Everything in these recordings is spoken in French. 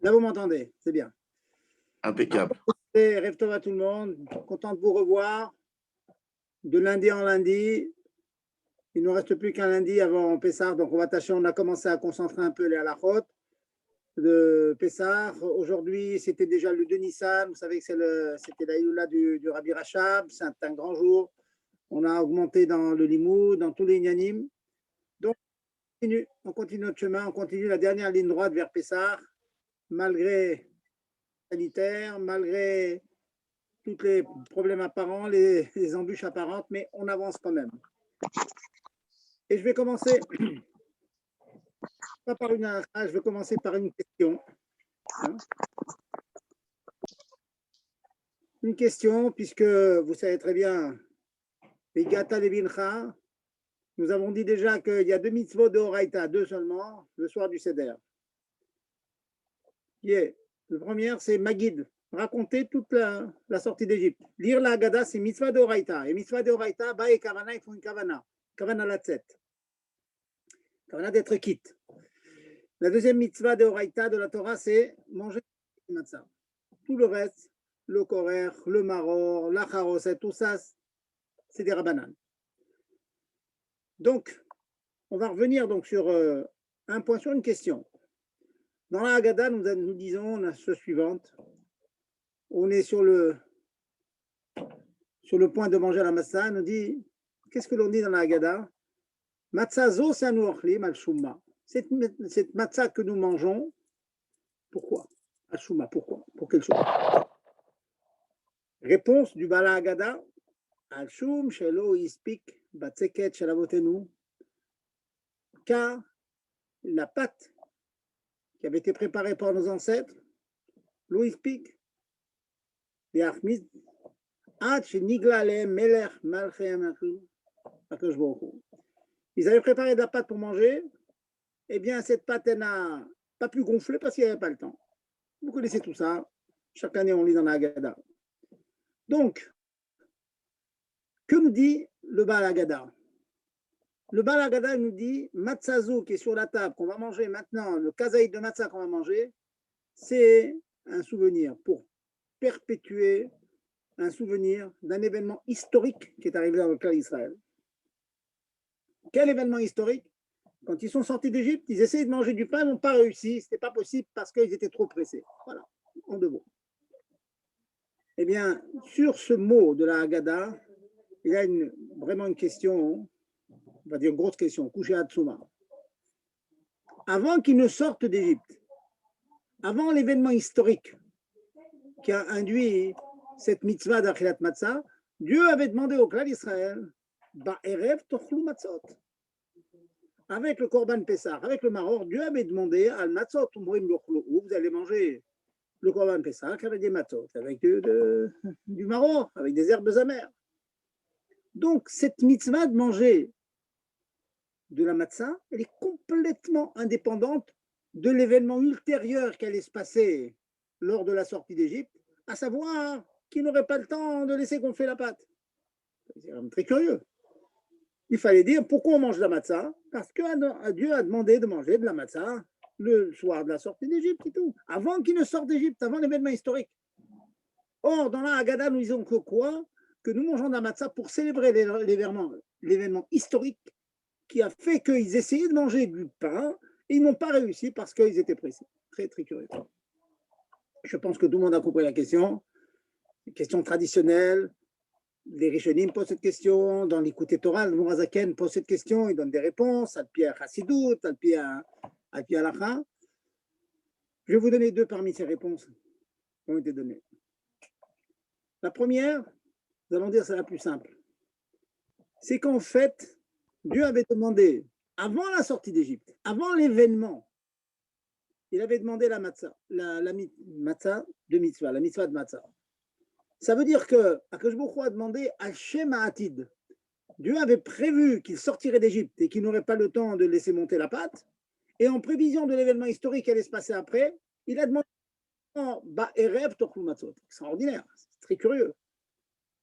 Là, vous m'entendez, c'est bien. Impeccable. Rêve Tov à tout le monde, content de vous revoir. De lundi en lundi, il ne nous reste plus qu'un lundi avant Pessah, donc on va tâcher, on a commencé à concentrer un peu les halachot de Pessah. Aujourd'hui, c'était déjà le 2 Nissan, vous savez que c'était la Iloula du Rabbi Rachab, c'est un grand jour. On a augmenté dans le Limoud, dans tous les Inyanim. Donc, on continue notre chemin, on continue la dernière ligne droite vers Pessah, malgré sanitaire, malgré tous les problèmes apparents, les embûches apparentes, mais on avance quand même. Et je vais commencer, pas par une halakha, je vais commencer par une question. Une question, puisque vous savez très bien, Begata Levincha, nous avons dit déjà qu'il y a 2 mitzvot de Horaïta, 2 seulement, le soir du Seder. Le premier, c'est Magid, raconter toute la sortie d'Égypte. Lire la Haggadah, c'est mitzvah de Horaïta. Et mitzvah de Horaïta, Ba et Kavana, il faut une Kavana. Kavana Latzet. Kavana d'être quitte. La deuxième mitzvah de Horaïta de la Torah, c'est manger le matzah. Tout le reste, le korer, le maror, la charoset, tout ça, c'est des rabbanan. Donc, on va revenir donc sur un point, sur une question. Dans la Haggadah, nous disons la chose suivante. On est sur le point de manger la matzah. On nous dit, qu'est-ce que l'on dit dans la Haggadah? Matzah zo sanu ochlim al shumma. Cette matzah que nous mangeons, pourquoi? Al shumma, pourquoi? Pour quelle chose? Réponse du Bala Haggadah, al shum shelo ispik batzeket shel avotenu, car la pâte qui avait été préparée par nos ancêtres, lo ispik, les achmiz, ad shenigla alehem melech malchei amachim, akadosh baruch hu. Ils avaient préparé de la pâte pour manger, eh bien cette pâte elle n'a pas pu gonfler parce qu'il n'y avait pas le temps. Vous connaissez tout ça, chaque année on lit dans la Haggadah. Donc, que nous dit le Baal Haggadah? Le Baal Haggadah nous dit, matzazou qui est sur la table, qu'on va manger maintenant, le kazaïd de matzah qu'on va manger, c'est un souvenir pour perpétuer un souvenir d'un événement historique qui est arrivé dans le clan d'Israël. Quel événement historique? Quand ils sont sortis d'Égypte, ils essayaient de manger du pain, ils n'ont pas réussi, ce n'était pas possible parce qu'ils étaient trop pressés. Voilà, en 2 mots. Eh bien, sur ce mot de la Haggadah, il y a vraiment une question, on va dire une grosse question, Couché Hatsuma. Avant qu'ils ne sortent d'Égypte, avant l'événement historique qui a induit cette mitzvah d'Achilat Matzah, Dieu avait demandé au clan d'Israël, Ba'erev tochlu matzot. Avec le Korban Pessah, avec le Maror, Dieu avait demandé al matzot, vous allez manger le Korban Pessah avec des matzot, avec du Maror, avec des herbes amères. Donc, cette mitzvah de manger de la matzah, elle est complètement indépendante de l'événement ultérieur qui allait se passer lors de la sortie d'Égypte, à savoir qu'il n'aurait pas le temps de laisser gonfler la pâte. C'est quand même très curieux. Il fallait dire pourquoi on mange de la matzah, parce que Dieu a demandé de manger de la matzah le soir de la sortie d'Égypte et tout, avant qu'il ne sorte d'Égypte, avant l'événement historique. Or, dans la Haggadah, nous disons que quoi? Que nous mangeons de la matzah pour célébrer l'événement historique qui a fait qu'ils essayaient de manger du pain et ils n'ont pas réussi parce qu'ils étaient pressés. Très, très curieux. Je pense que tout le monde a compris la question. Une question traditionnelle. Les Rishonim posent cette question. Dans l'Écouté Torah, le Mourazaken pose cette question. Il donne des réponses. Al-Pi Chassidut, Al-Pi Halacha. Je vais vous donner 2 parmi ces réponses qui ont été données. La première, nous allons dire c'est la plus simple. C'est qu'en fait, Dieu avait demandé, avant la sortie d'Égypte, avant l'événement, il avait demandé la matzah, la matzah de mitzvah, la mitzvah de matzah. Ça veut dire que Akadosh Baruch Hu a demandé à Shem Ha'atid. Dieu avait prévu qu'il sortirait d'Égypte et qu'il n'aurait pas le temps de laisser monter la pâte. Et en prévision de l'événement historique qui allait se passer après, il a demandé Ba'erev tochlu matzot. Extraordinaire, c'est très curieux.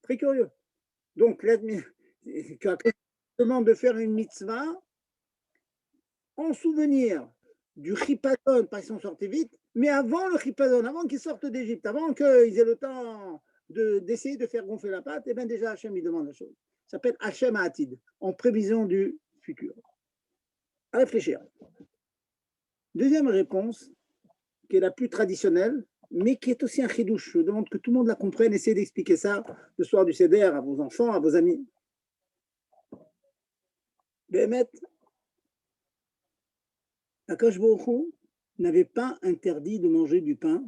Très curieux. Donc, Akadosh demande de faire une mitzvah en souvenir du chipaton, parce qu'ils sont sortis vite, Mais avant le chipazon, avant qu'ils sortent d'Égypte, avant qu'ils aient le temps d'essayer de faire gonfler la pâte, eh bien déjà Hachem, il demande la chose. Ça s'appelle Hachem Atid, en prévision du futur. À réfléchir. Deuxième réponse, qui est la plus traditionnelle, mais qui est aussi un chidouche. Je demande que tout le monde la comprenne, essayez d'expliquer ça le soir du Seder à vos enfants, à vos amis. Béhémet, Akash Baruch Hu n'avait pas interdit de manger du pain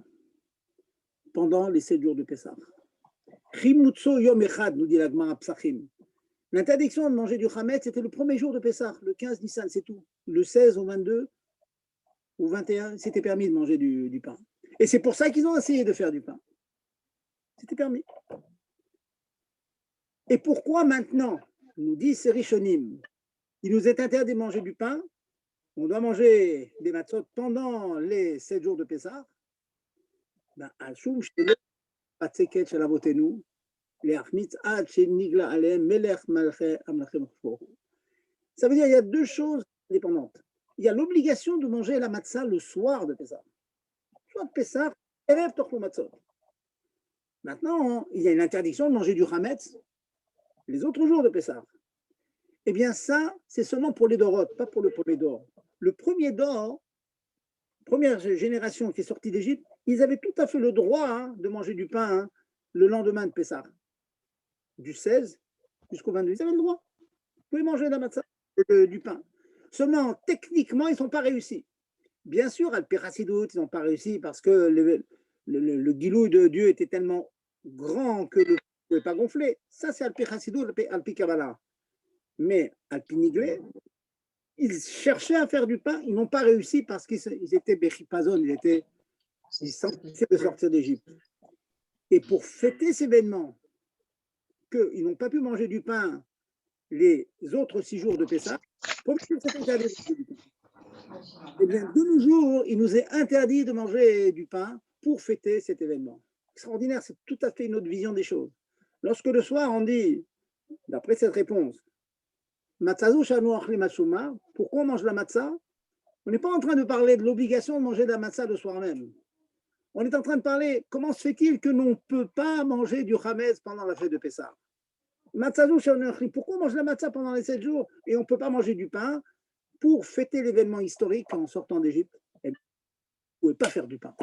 pendant les 7 jours de Pessah. Chimutso yom echad, nous dit la Gemara Psachim. L'interdiction de manger du Hametz, c'était le premier jour de Pessah, le 15 Nissan, c'est tout. Le 16 au 22 ou 21, c'était permis de manger du pain. Et c'est pour ça qu'ils ont essayé de faire du pain. C'était permis. Et pourquoi maintenant, nous dit ces Rishonim, il nous est interdit de manger du pain, on doit manger des matzot pendant les 7 jours de Pessah, ben, ça veut dire qu'il y a deux choses indépendantes. Il y a l'obligation de manger la matzah le soir de Pessah. Soit de Pessah, Erev Torchou Matzot. Maintenant, il y a une interdiction de manger du Hametz les autres jours de Pessah. Eh bien, ça, c'est seulement pour les Dorotes, pas pour le premier Dor. Le premier Dor, première génération qui est sortie d'Égypte, ils avaient tout à fait le droit de manger du pain le lendemain de Pessah. Du 16 jusqu'au 22, ils avaient le droit. Vous pouvez manger la matzah, du pain. Seulement, techniquement, ils ne sont pas réussis. Bien sûr, Al-Perasidut, ils n'ont pas réussi parce que le guilouille de Dieu était tellement grand que le ne pouvait pas gonfler. Ça, c'est Al-Perasidut, Al-Pikabala. Mais Al-Piniglé, ils cherchaient à faire du pain, ils n'ont pas réussi parce qu'ils étaient Bechipazon, ils s'empêchaient de sortir d'Égypte. Et pour fêter cet événement, qu'ils n'ont pas pu manger du pain les autres 6 jours de Pessah, pour que c'était interdit de manger du pain. Eh bien, de nos jours, il nous est interdit de manger du pain pour fêter cet événement. Extraordinaire, c'est tout à fait une autre vision des choses. Lorsque le soir, on dit, d'après cette réponse, pourquoi on mange la matzah? On n'est pas en train de parler de l'obligation de manger de la matzah le soir même. On est en train de parler, comment se fait-il que l'on ne peut pas manger du chametz pendant la fête de Pessah? Pourquoi on mange la matzah pendant les 7 jours et on ne peut pas manger du pain pour fêter l'événement historique en sortant d'Égypte? Vous ne pouvez pas faire du pain.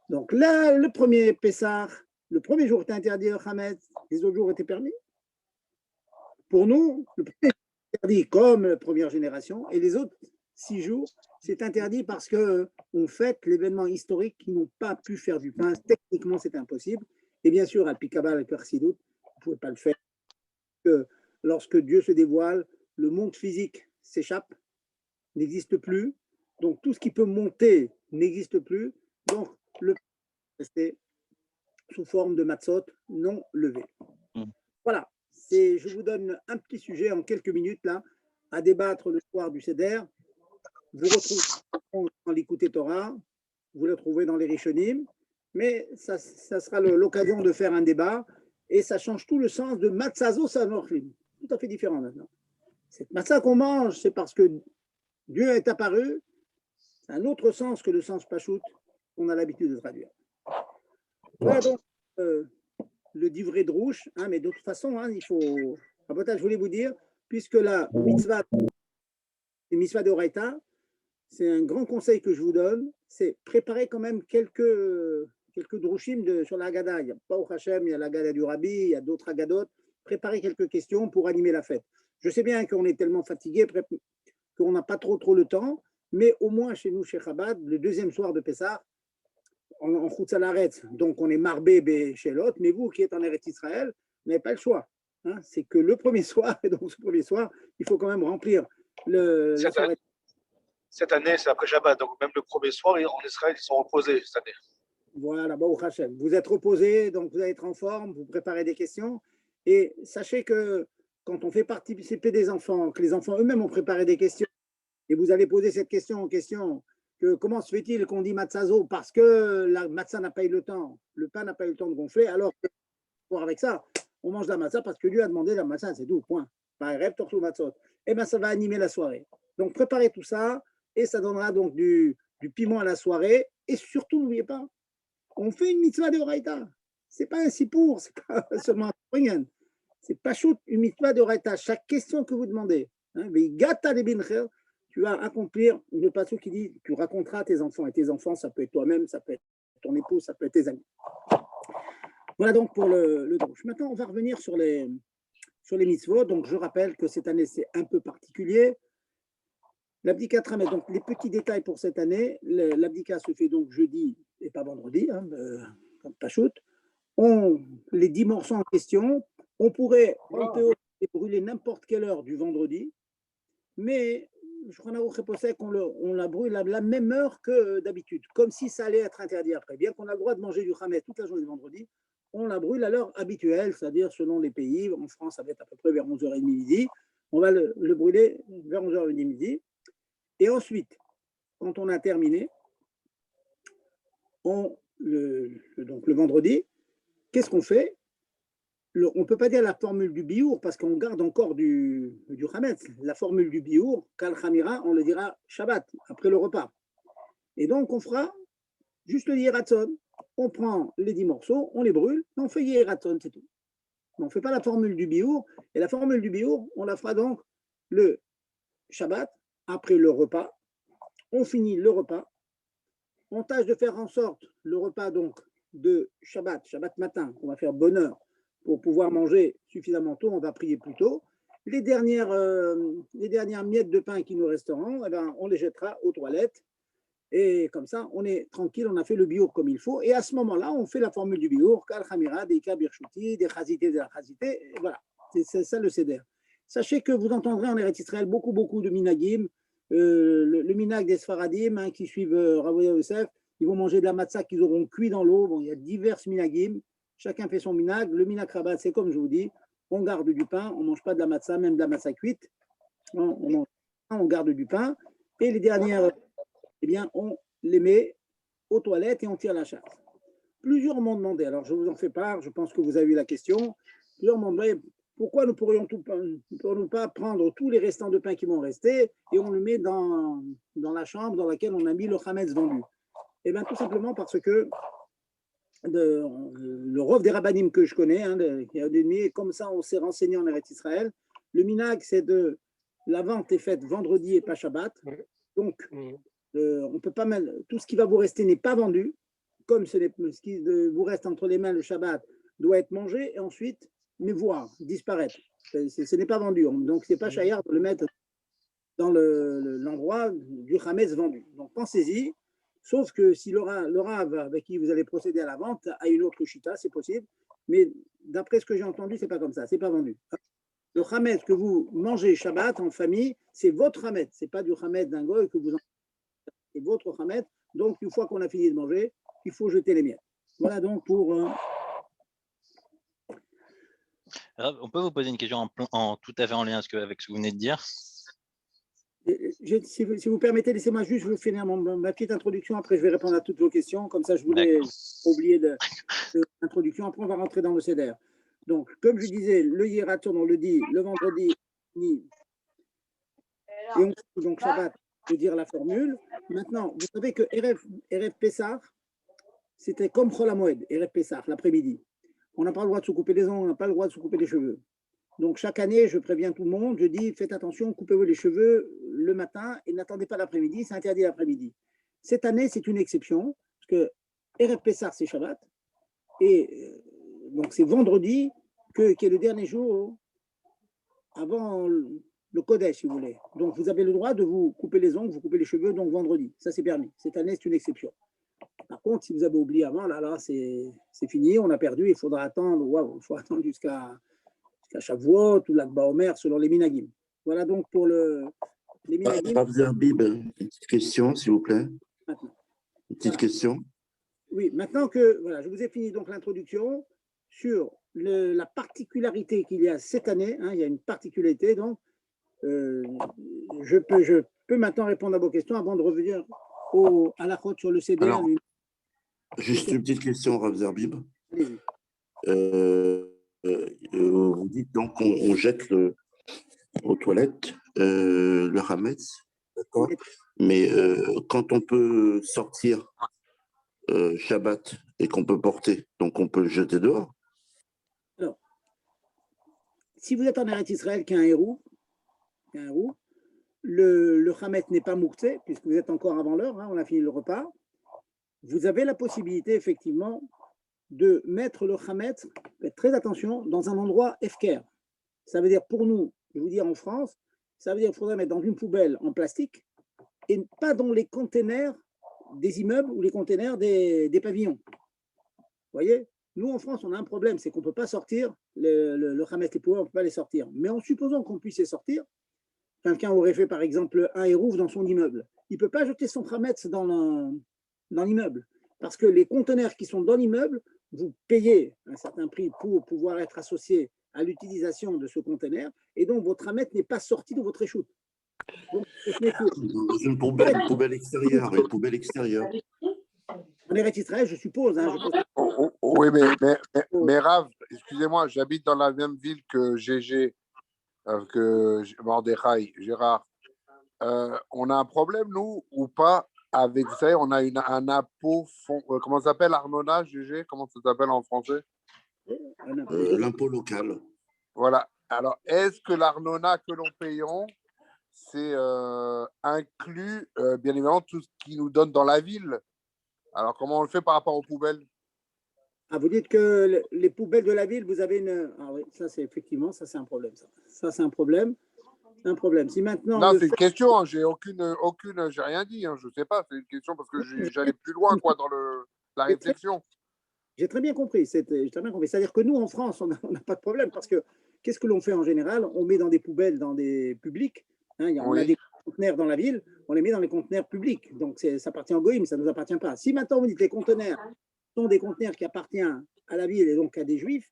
Donc là, le premier Pessah, le premier jour était interdit le chametz, les autres jours étaient permis. Pour nous, le premier interdit comme la première génération, et les autres 6 jours, c'est interdit parce qu'on fête l'événement historique qui n'ont pas pu faire du pain. Techniquement, c'est impossible. Et bien sûr, à Pikabal et Persidut, vous ne pouvez pas le faire. Que lorsque Dieu se dévoile, le monde physique s'échappe, n'existe plus. Donc, tout ce qui peut monter n'existe plus. Donc, le pain est resté sous forme de matzot non levé. Voilà. Je vous donne un petit sujet en quelques minutes là, à débattre le soir du Seder. Vous retrouvez dans l'Écouté Torah, vous le trouvez dans les Rishonim, mais ça sera l'occasion de faire un débat et ça change tout le sens de Matzazo Sanorchim. Tout à fait différent maintenant. Cette matzah qu'on mange, c'est parce que Dieu est apparu. C'est un autre sens que le sens Pachout qu'on a l'habitude de traduire. Voilà donc le divrei de Rouche, mais de toute façon, il faut. Je voulais vous dire, puisque la mitzvah, les mitzvahs de Oraïta, c'est un grand conseil que je vous donne, c'est préparer quand même quelques drushim sur la Haggadah. Il n'y a pas au Hachem, il y a la Haggadah du Rabbi, il y a d'autres Haggadot. Préparer quelques questions pour animer la fête. Je sais bien qu'on est tellement fatigué qu'on n'a pas trop le temps, mais au moins chez nous, chez Chabad, le deuxième soir de Pessah, en Chutz Laaretz, donc on est marbé chez l'autre, mais vous qui êtes en Eretz Israël, vous n'avez pas le choix. C'est que le premier soir, et donc ce premier soir, il faut quand même remplir la soirée. Cette année, c'est après Shabbat, donc même le premier soir, en Israël, ils sont reposés cette année. Voilà, Baruch Hashem. Vous êtes reposés, donc vous allez être en forme, vous préparez des questions, et sachez que quand on fait participer des enfants, que les enfants eux-mêmes ont préparé des questions, et vous allez poser cette question en question, que comment se fait-il qu'on dit matzazo parce que la matzah n'a pas eu le temps, le pain n'a pas eu le temps de gonfler, alors que pour avec ça, on mange la matzah parce que Dieu a demandé la matzah, c'est tout, point. Et bien ça va animer la soirée. Donc préparez tout ça, et ça donnera donc du piment à la soirée, Et surtout, n'oubliez pas, on fait une mitzvah de Horaïta. Ce n'est pas un sipour, ce n'est pas seulement un rien. C'est pas shoot, une mitzvah de Horaïta. Chaque question que vous demandez, tu vas accomplir le passage qui dit tu raconteras à tes enfants. Et tes enfants, ça peut être toi-même, ça peut être ton épouse, ça peut être tes amis. Voilà donc pour le Drush. Maintenant, on va revenir sur les mitzvot. Donc, je rappelle que cette année, c'est un peu particulier. L'abdika Tramet, donc les petits détails pour cette année. L'abdika se fait donc jeudi et pas vendredi, comme Pachout. Les 10 morceaux en question, on pourrait en théorie les brûler n'importe quelle heure du vendredi, mais je crois qu'on la brûle à la même heure que d'habitude, comme si ça allait être interdit après. Bien qu'on a le droit de manger du Hametz toute la journée de vendredi, on la brûle à l'heure habituelle, c'est-à-dire selon les pays. En France, ça va être à peu près vers 11h30 midi. On va le brûler vers 11h30 midi. Et ensuite, quand on a terminé, donc le vendredi, qu'est-ce qu'on fait? On ne peut pas dire la formule du biour parce qu'on garde encore du Hametz. La formule du biour, Kal Khamira, on le dira Shabbat, après le repas. Et donc, on fera juste le Yeratzon. On prend les 10 morceaux, on les brûle, on fait Yeratzon, c'est tout. On ne fait pas la formule du biour. Et la formule du biour, on la fera donc le Shabbat, après le repas. On finit le repas. On tâche de faire en sorte le repas donc de Shabbat matin, on va faire bonne heure pour pouvoir manger suffisamment tôt, on va prier plus tôt. Les dernières miettes de pain qui nous resteront, eh ben, on les jettera aux toilettes. Et comme ça, on est tranquille, on a fait le biour comme il faut. Et à ce moment-là, on fait la formule du biour, Kal Khamira, des Kabirchouti, des Chazité, de la Chazité. Voilà, c'est ça le Seder. Sachez que vous entendrez en Eretz Israël beaucoup de minagim. Le minag des Sfaradim qui suivent Ravoya Yosef, ils vont manger de la matzah qu'ils auront cuit dans l'eau. Bon, il y a divers minagim. Chacun fait son minag. Le minag rabat, c'est comme je vous dis, on garde du pain, on ne mange pas de la matzah, même de la matzah cuite. On garde du pain. Et les dernières, eh bien, on les met aux toilettes et on tire la chasse. Plusieurs m'ont demandé, alors je vous en fais part, je pense que vous avez eu la question, plusieurs m'ont demandé pourquoi nous ne pourrions pas prendre tous les restants de pain qui vont rester et on le met dans la chambre dans laquelle on a mis le Hametz vendu. Eh bien, tout simplement parce que le Rov des Rabbanim que je connais, et comme ça on s'est renseigné en Eretz Israël, le minag, c'est la vente est faite vendredi et pas Shabbat. Donc, on peut pas tout ce qui va vous rester n'est pas vendu, comme ce qui vous reste entre les mains le Shabbat doit être mangé et ensuite voir disparaître. Ce n'est pas vendu, donc c'est pas chayard de le mettre dans l'endroit du Hametz vendu. Donc pensez-y, sauf que si le Rav avec qui vous allez procéder à la vente a une autre chita, c'est possible, mais d'après ce que j'ai entendu, c'est pas comme ça, c'est pas vendu. Le Hametz que vous mangez Shabbat en famille, c'est votre Hametz, c'est pas du Hametz d'un goy que vous c'est votre Hametz. Donc, une fois qu'on a fini de manger, il faut jeter les miettes. Voilà donc pour. On peut vous poser une question tout à fait en lien avec ce que vous venez de dire? Si vous permettez, laissez-moi juste vous finir ma petite introduction. Après, je vais répondre à toutes vos questions. Comme ça, je voulais oublier l'introduction. Après, on va rentrer dans le CEDER. Donc, comme je disais, le Yeraton, on le dit le vendredi. Et on donc Shabbat de dire la formule. Maintenant, vous savez que Erev Pessah, c'était comme Chol HaMoed, Erev Pessah, l'après-midi. On n'a pas le droit de se couper les ongles, on n'a pas le droit de se couper les cheveux. Donc, chaque année, je préviens tout le monde, je dis, faites attention, coupez-vous les cheveux le matin et n'attendez pas l'après-midi, c'est interdit l'après-midi. Cette année, c'est une exception, parce que Erev Pessah, c'est Shabbat, et donc c'est vendredi, qui est le dernier jour avant le Kodesh, si vous voulez. Donc, vous avez le droit de vous couper les ongles, vous couper les cheveux, donc vendredi. Ça, c'est permis. Cette année, c'est une exception. Par contre, si vous avez oublié avant, là, c'est fini, on a perdu, il faudra attendre, il faut attendre jusqu'à Shavuot ou l'Akba Omer, selon les minagim. Voilà donc pour les minagim. Rav Zerbib, une petite question, s'il vous plaît. Maintenant. Une petite question. Oui, maintenant que je vous ai fini donc l'introduction sur la particularité qu'il y a cette année, il y a une particularité, donc je peux maintenant répondre à vos questions avant de revenir à la faute sur le CD. Alors, juste une petite question, Rav Zerbib. Vous dites donc qu'on jette aux toilettes le Hametz, d'accord, mais quand on peut sortir Shabbat et qu'on peut porter, donc on peut le jeter dehors? Alors, si vous êtes en Eretz Israël, qui a un héros, le Hamet n'est pas mouktsé, puisque vous êtes encore avant l'heure, hein, on a fini le repas. Vous avez la possibilité, effectivement, de mettre le Hamet, faites très attention, dans un endroit efker. Ça veut dire pour nous, je vous dis en France, ça veut dire qu'il faudrait mettre dans une poubelle en plastique et pas dans les containers des immeubles ou les containers des pavillons. Vous voyez, nous en France, on a un problème, c'est qu'on ne peut pas sortir le Hamet, les poubelles, on ne peut pas les sortir. Mais en supposant qu'on puisse les sortir, quelqu'un aurait fait par exemple un hérouf dans son immeuble. Il ne peut pas jeter son Hamet dans l'immeuble parce que les conteneurs qui sont dans l'immeuble, vous payez un certain prix pour pouvoir être associé à l'utilisation de ce conteneur et donc votre Hamet n'est pas sorti de votre échoute. Donc, Dans une poubelle extérieure, une poubelle extérieure. En Eretz Israël, je suppose. Hein, Oui, mais Rav, excusez-moi, j'habite dans la même ville que GG, que Mordechai, Gérard. On a un problème, nous, ou pas, avec, vous savez, on a un impôt, comment ça s'appelle, Arnona, GG, comment ça s'appelle en français? L'impôt local. Voilà. Alors, est-ce que l'Arnona que l'on payons, c'est inclut, bien évidemment, tout ce qui nous donne dans la ville? Alors, comment on le fait par rapport aux poubelles? Ah, vous dites que les poubelles de la ville, vous avez une… Ah oui, ça c'est effectivement, ça c'est un problème. Ça c'est un problème. C'est un problème. Si maintenant… Non, c'est une question, hein, j'ai j'ai rien dit, hein, je ne sais pas, c'est une question parce que j'allais plus loin quoi, dans la réflexion. J'ai très bien compris. C'est-à-dire que nous, en France, on n'a pas de problème parce que qu'est-ce que l'on fait en général? On met dans des poubelles, dans des publics. Hein, on a des conteneurs dans la ville, on les met dans les conteneurs publics. Donc, ça appartient au Goïm, ça ne nous appartient pas. Si maintenant vous dites que les conteneurs sont des conteneurs qui appartiennent à la ville et donc à des juifs,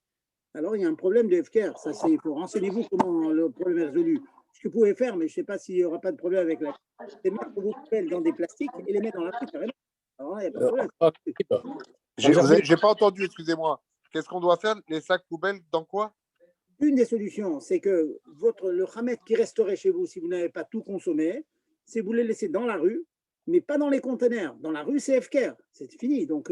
alors il y a un problème de FKR. Ça, c'est pour renseignez-vous comment le problème est résolu. Ce que vous pouvez faire, mais je ne sais pas s'il n'y aura pas de problème avec la… c'est mettre vos poubelles dans des plastiques et les mettre dans la rue, carrément. Alors, il n'y a pas de problème. J'ai pas entendu, excusez-moi. Qu'est-ce qu'on doit faire? Les sacs poubelles, dans quoi? Une des solutions, c'est que le Hamet qui resterait chez vous, si vous n'avez pas tout consommé, c'est vous les laisser dans la rue, mais pas dans les conteneurs. Dans la rue, c'est FKR, c'est fini. Donc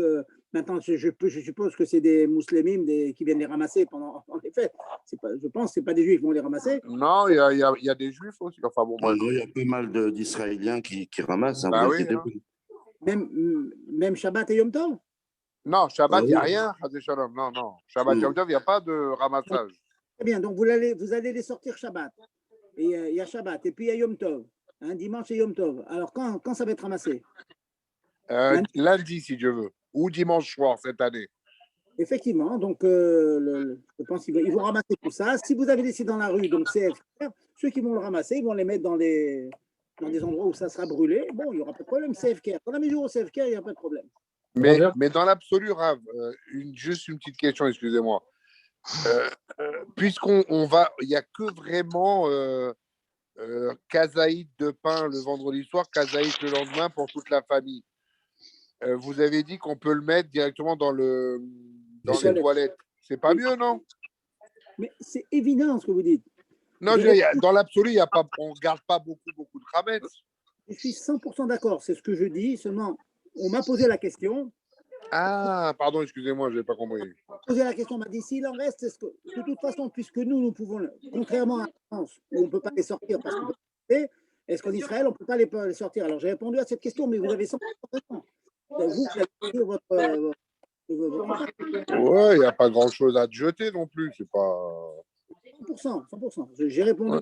maintenant, je suppose que c'est des musulmans qui viennent les ramasser pendant les fêtes. Je pense que ce n'est pas des juifs qui vont les ramasser. Non, il y a des juifs aussi. Enfin, bon, Il y a pas mal d'Israéliens qui ramassent. Hein, bah oui, hein. Même Shabbat et Yom Tov? Non, Shabbat, il n'y a rien. Non. Shabbat, Yom Tov, il n'y a pas de ramassage. Très bien, donc vous allez les sortir Shabbat. Et il y a Shabbat, et puis il y a Yom Tov. Hein, dimanche et Yom Tov. Alors, quand ça va être ramassé? Lundi, si Dieu veut. Ou dimanche soir, cette année. Effectivement, donc je pense qu'ils vont ramasser tout ça. Si vous avez laissé dans la rue, donc c'est FKR, ceux qui vont le ramasser, ils vont les mettre dans des endroits où ça sera brûlé. Bon, il n'y aura pas de problème, c'est FKR. Dans la mesure où c'est FKR, il n'y a pas de problème. Mais dans l'absolu, Rav, juste une petite question, excusez-moi. Puisqu'on va, il n'y a que vraiment kazaït de pain le vendredi soir, kazaït le lendemain pour toute la famille. Vous avez dit qu'on peut le mettre directement dans les toilettes. C'est pas mieux, non? Mais c'est évident ce que vous dites. Non, dans l'absolu, on ne garde pas beaucoup de khametz. Je suis 100% d'accord, c'est ce que je dis. Seulement, on m'a posé la question. Ah, pardon, excusez-moi, je n'ai pas compris. On m'a posé la question, on m'a dit s'il en reste, de toute façon, puisque nous pouvons, contrairement à la France, où on ne peut pas les sortir parce qu'on peut pas, est-ce qu'en Israël, on ne peut pas les sortir? Alors, j'ai répondu à cette question, mais vous avez 100% raison. Vous avez dit votre ouais, il n'y a pas grand-chose à te jeter non plus. C'est pas… 100%. J'ai répondu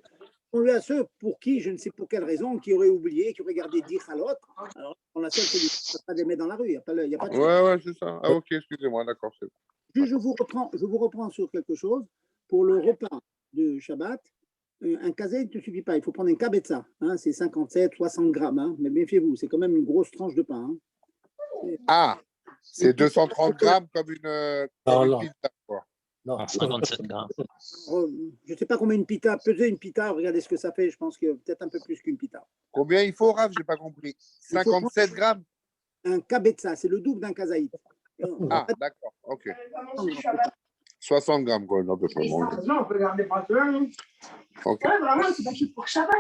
à ceux pour qui, je ne sais pour quelle raison, qui auraient oublié, qui auraient gardé 10 halot. Alors, on a seule solution, c'est pas de les mettre dans la rue. Il n'y a pas de Ouais, c'est ça. Ah, ok, excusez-moi, d'accord. Puis je vous reprends sur quelque chose. Pour le repas de Shabbat, un kazé ne suffit pas. Il faut prendre un kabetza. Hein, c'est 57, 60 grammes. Hein, mais méfiez-vous, c'est quand même une grosse tranche de pain. Hein. Ah, c'est 230 grammes comme une pizza, quoi. Non, 57 grammes. Je ne sais pas combien une pita, peser une pita, regardez ce que ça fait, je pense que peut-être un peu plus qu'une pita. Combien il faut, Rav? Je n'ai pas compris. 57 grammes? Un kabetza, c'est le double d'un kazaït. Ah, d'accord, ok. 60 grammes, quoi, à peu près. Non, on peut garder pas ça. Ok. Ouais, vraiment, c'est pas pour Shabbat.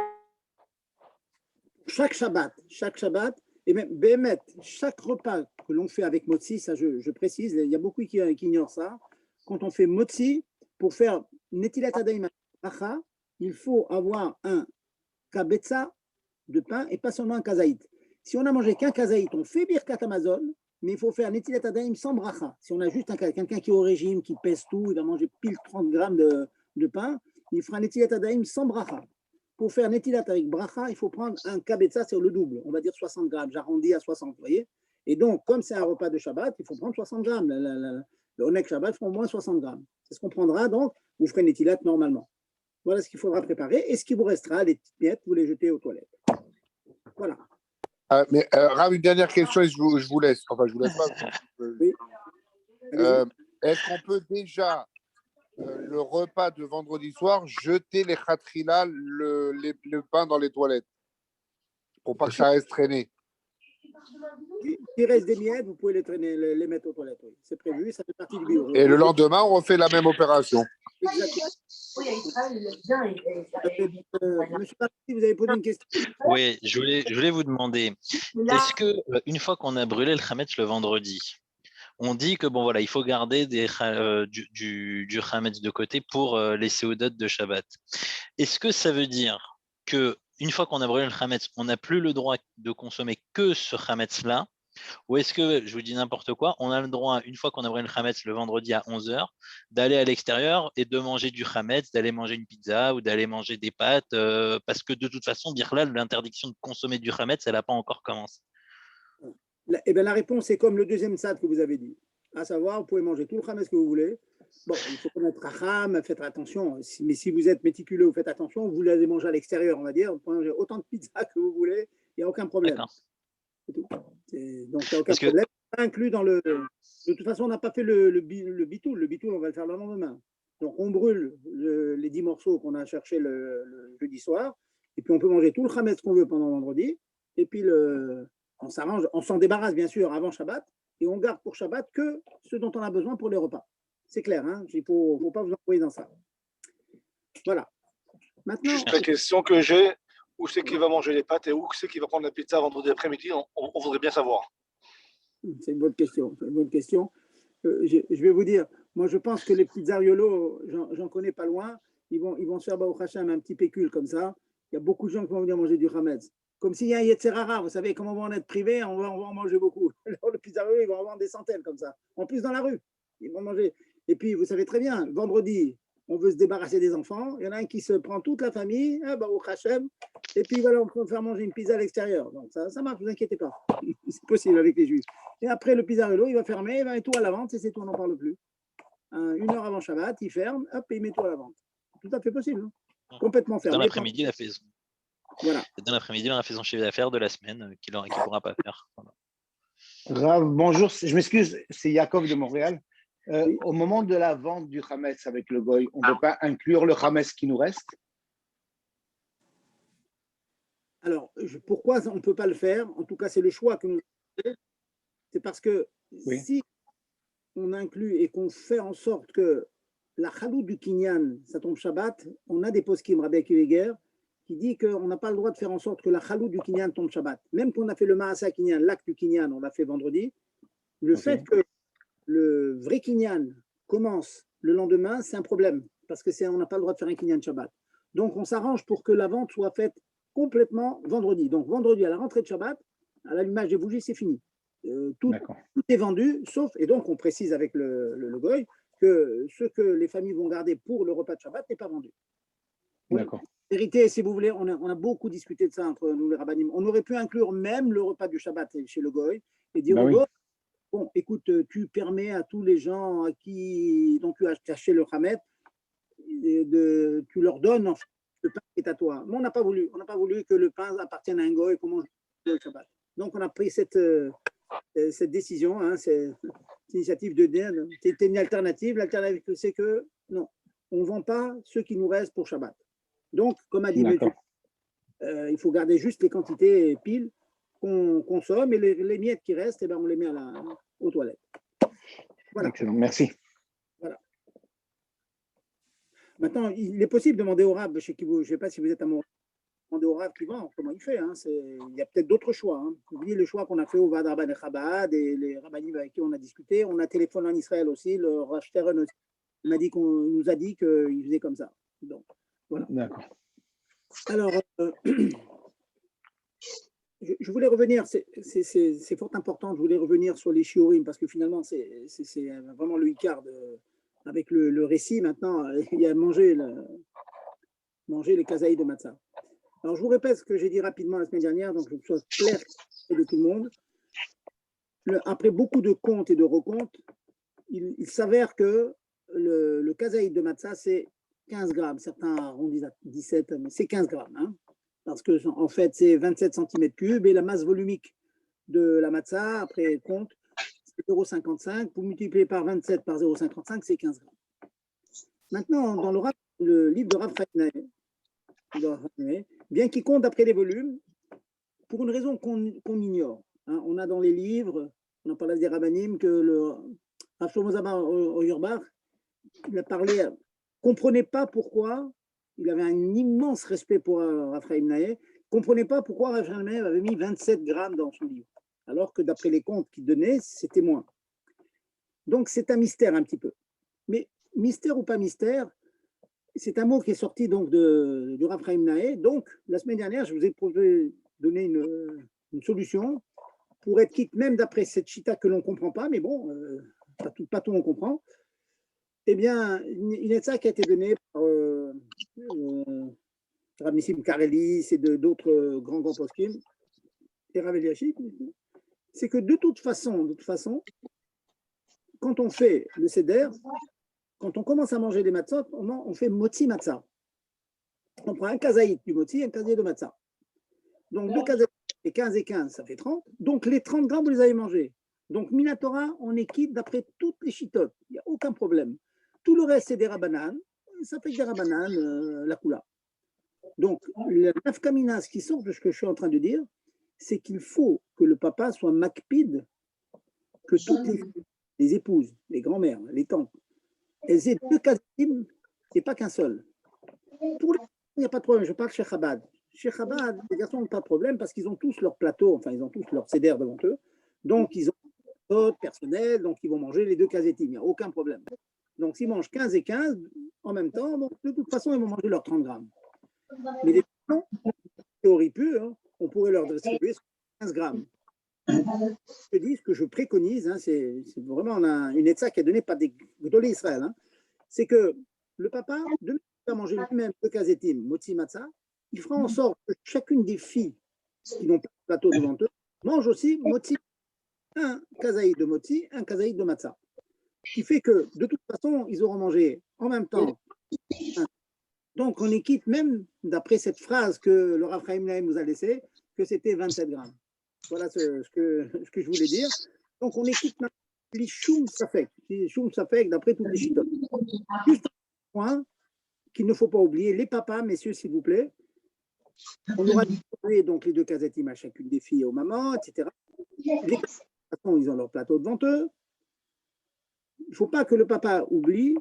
Chaque Shabbat, Et même, Bémet, chaque repas que l'on fait avec motzi, ça je précise, il y a beaucoup qui ignorent ça. Quand on fait motzi, pour faire netilat adayim bracha, il faut avoir un kabetza de pain et pas seulement un kazaït. Si on a mangé qu'un kazaït, on fait birkat Amazon, mais il faut faire netilat adayim sans bracha. Si on a juste quelqu'un qui est au régime, qui pèse tout, il va manger pile 30 grammes de pain, il fera netilat adayim sans bracha. Pour faire netilat avec bracha, il faut prendre un kabetza sur le double, on va dire 60 grammes, j'arrondis à 60, vous voyez. Et donc, comme c'est un repas de Shabbat, il faut prendre 60 grammes. Le Onek Shabbat fera au moins 60 grammes. C'est ce qu'on prendra, donc, vous ferez netilat normalement. Voilà ce qu'il faudra préparer. Et ce qui vous restera, les petites miettes, vous les jetez aux toilettes. Voilà. Mais Rav, une dernière question et je vous laisse. Enfin, je vous laisse pas. Oui. Est-ce qu'on peut déjà, le repas de vendredi soir, jeter les khatrila, le pain dans les toilettes pour pas que ça reste traîné? Il reste des miettes, vous pouvez les traîner, les mettre aux toilettes. Oui. C'est prévu, ça fait partie du bio. Et le lendemain, on refait la même opération. Exactement. Monsieur Patrick, vous avez posé une question. Oui, je voulais vous demander, est-ce que une fois qu'on a brûlé le chametz le vendredi, on dit que bon voilà, il faut garder du chametz de côté pour les séodotes de Shabbat. Est-ce que ça veut dire que une fois qu'on a brûlé le chametz, on n'a plus le droit de consommer que ce chametz-là? Ou est-ce que, je vous dis n'importe quoi, on a le droit, une fois qu'on a brûlé le chametz le vendredi à 11h, d'aller à l'extérieur et de manger du chametz, d'aller manger une pizza ou d'aller manger des pâtes, parce que de toute façon, là, l'interdiction de consommer du chametz, elle n'a pas encore commencé. Eh bien, la réponse est comme le deuxième sad que vous avez dit. À savoir, vous pouvez manger tout le chametz que vous voulez. Bon, il faut connaître Racham, faites attention. Mais si vous êtes méticuleux, vous faites attention, vous allez manger à l'extérieur, on va dire. Vous pouvez manger autant de pizza que vous voulez, il n'y a aucun problème. D'accord. C'est tout. Donc, il n'y a aucun problème. Pas inclus dans le. De toute façon, on n'a pas fait le bitoul. Le bitoul, on va le faire le lendemain. Donc, on brûle les 10 morceaux qu'on a cherchés le jeudi soir. Et puis, on peut manger tout le chametz qu'on veut pendant vendredi. Et puis, on s'arrange, on s'en débarrasse bien sûr avant Shabbat. Et on garde pour Shabbat que ce dont on a besoin pour les repas. C'est clair, hein, il ne faut pas vous envoyer dans ça. Voilà. Maintenant. Juste la question que j'ai, où c'est qu'il va manger les pâtes et où c'est qu'il va prendre la pizza vendredi après-midi, on voudrait bien savoir. C'est une bonne question. C'est une bonne question. Je vais vous dire, moi je pense que les pizzariolos, j'en connais pas loin, ils vont se faire Baruch Hashem un petit pécule comme ça. Il y a beaucoup de gens qui vont venir manger du chametz. Comme s'il y a un Yetzerara, vous savez comment on va en être privé, on va en manger beaucoup. Alors, le pizzariolo, ils vont en vendre des centaines comme ça. En plus, dans la rue, ils vont manger. Et puis, vous savez très bien, vendredi, on veut se débarrasser des enfants. Il y en a un qui se prend toute la famille, Baruch Hashem, et puis voilà, on peut faire manger une pizza à l'extérieur. Donc ça marche, ne vous inquiétez pas. C'est possible avec les Juifs. Et après, le pizzariolo, il va fermer, il va mettre tout à la vente, et c'est tout, on n'en parle plus. 1 heure avant Shabbat, il ferme, hop, et il met tout à la vente. Tout à fait possible. Hein. Complètement fermé. Dans l'après-midi, il a fait voilà. Dans l'après-midi, on a fait son chiffre d'affaires de la semaine qu'il ne pourra pas faire. Voilà. Rav, bonjour, je m'excuse, c'est Yaakov de Montréal. Oui. Au moment de la vente du chametz avec le goy, on ne peut pas inclure le chametz qui nous reste? Alors, pourquoi on ne peut pas le faire? En tout cas, c'est le choix que nous avons. C'est parce que si on inclut et qu'on fait en sorte que la chaloute du kinyan, ça tombe Shabbat, on a des poskim, Rabbi Akiva qui dit qu'on n'a pas le droit de faire en sorte que la chaloute du kinyan tombe Shabbat. Même qu'on a fait le maasa kinyan, l'acte du kinyan, on l'a fait vendredi, le fait que le vrai kinyan commence le lendemain, c'est un problème, parce qu'on n'a pas le droit de faire un kinyan Shabbat. Donc, on s'arrange pour que la vente soit faite complètement vendredi. Donc, vendredi, à la rentrée de Shabbat, à l'allumage des bougies, c'est fini. Tout est vendu, sauf, et donc on précise avec le goy, que ce que les familles vont garder pour le repas de Shabbat n'est pas vendu. D'accord. En vérité, si vous voulez, on a beaucoup discuté de ça entre nous les rabbinim. On aurait pu inclure même le repas du Shabbat chez le goy et dire au goy, bon, écoute, tu permets à tous les gens à qui dont tu as acheté le chametz, tu leur donnes en fait, le pain qui est à toi. Mais on n'a pas voulu. On n'a pas voulu que le pain appartienne à un goy et qu'on mange le Shabbat. Donc, on a pris cette décision, hein, cette initiative de dire, c'était une alternative. L'alternative, c'est que non, on ne vend pas ce qui nous reste pour Shabbat. Donc, comme a dit monsieur, il faut garder juste les quantités piles qu'on consomme et les miettes qui restent, eh ben, on les met aux toilettes. Voilà. Excellent, merci. Voilà. Maintenant, il est possible de demander au rab, chez qui vous, je ne sais pas si vous êtes à Montréal, demander au au Rav qui vend, comment il fait. Hein, il y a peut-être d'autres choix. Hein. Vous voyez le choix qu'on a fait au Vad Rabban et Chabad et les rabbinim avec qui on a discuté. On a téléphoné en Israël aussi, le Rav Stern aussi. Il nous a dit qu'il faisait comme ça. Donc, voilà. D'accord. Alors, je voulais revenir, c'est fort important, je voulais revenir sur les shiurim parce que finalement, c'est vraiment le Icard avec le récit. Maintenant, il y a manger les kazaïs de matzah. Alors, je vous répète ce que j'ai dit rapidement la semaine dernière, donc que ce soit clair de tout le monde. Après beaucoup de comptes et de recomptes, il s'avère que le kazaï de matzah, c'est 15 grammes. Certains arrondissent à 17, mais c'est 15 grammes. Hein, parce que, en fait, c'est 27 cm3 et la masse volumique de la matzah, après compte, c'est 0,55. Vous multipliez par 27 par 0,55, c'est 15 grammes. Maintenant, dans le livre de Rav Chaim Naeh, bien qu'il compte d'après les volumes, pour une raison qu'on ignore. Hein, on a dans les livres, on en parlait des rabbanim, que le Rav Shlomo Zalman Auerbach, il a parlé, comprenait pas pourquoi, il avait un immense respect pour Rav Chaim Naeh, comprenait pas pourquoi Rav Chaim Naeh avait mis 27 grammes dans son livre, alors que d'après les comptes qu'il donnait, c'était moins. Donc c'est un mystère un petit peu. Mais mystère ou pas mystère, c'est un mot qui est sorti donc du Rav Chaim Naeh. Donc la semaine dernière, je vous ai donné une solution pour être quitte, même d'après cette chita que l'on ne comprend pas, mais bon, pas tout on comprend. Eh bien, une étude qui a été donnée par Rav Nissim Karelis et d'autres grands poskim, et Rav Eliashib, c'est que de toute façon, quand on fait le seder, quand on commence à manger des matzot, on fait motzi matzah. On prend un kazaït du motzi et un kazaït de matzah. Donc, deux kazaït et 15 et 15, ça fait 30. Donc, les 30 grammes, vous les avez mangés. Donc, Minatora, on est quitte d'après toutes les chitotes. Il n'y a aucun problème. Tout le reste, c'est des rabananes. Ça fait que des rabananes, la coula. Donc, la nafkamina, ce qui sort de ce que je suis en train de dire, c'est qu'il faut que le papa soit makpid, que toutes les épouses, les grands-mères, les tantes, elles aient deux kazaïtim et pas qu'un seul. Pour les garçons, il n'y a pas de problème. Je parle chez Chabad. Chez Chabad, les garçons n'ont pas de problème parce qu'ils ont tous leur plateau, enfin, ils ont tous leur seder devant eux. Donc, ils ont d'autres personnels, donc ils vont manger les deux kazetim. Il n'y a aucun problème. Donc, s'ils mangent 15 et 15 en même temps, donc, de toute façon, ils vont manger leurs 30 grammes. Mais les garçons, théorie pure, hein, on pourrait leur distribuer 15 grammes. Je dis ce que je préconise, hein, c'est vraiment une étude qui est donnée par des Gdolé Israël, hein, c'est que le papa, de faire manger lui-même le kazetim, motzi matzah, il fera en sorte que chacune des filles qui n'ont pas de plateau devant eux mange aussi motzi, un kazaïd de motzi, un kazaïd de matzah. Ce qui fait que, de toute façon, ils auront mangé en même temps. Donc, on est quitte même, d'après cette phrase que le Rav Chaim Naeh nous a laissée, que c'était 27 grammes. Voilà ce que je voulais dire. Donc, on est quitte maintenant les choum safek, d'après toutes les chitotes. Juste un point qu'il ne faut pas oublier, les papas, messieurs, s'il vous plaît, on aura distribué donc les deux kazetim à chacune des filles et aux mamans, etc. Les papas, ils ont leur plateau devant eux. Il ne faut pas que le papa oublie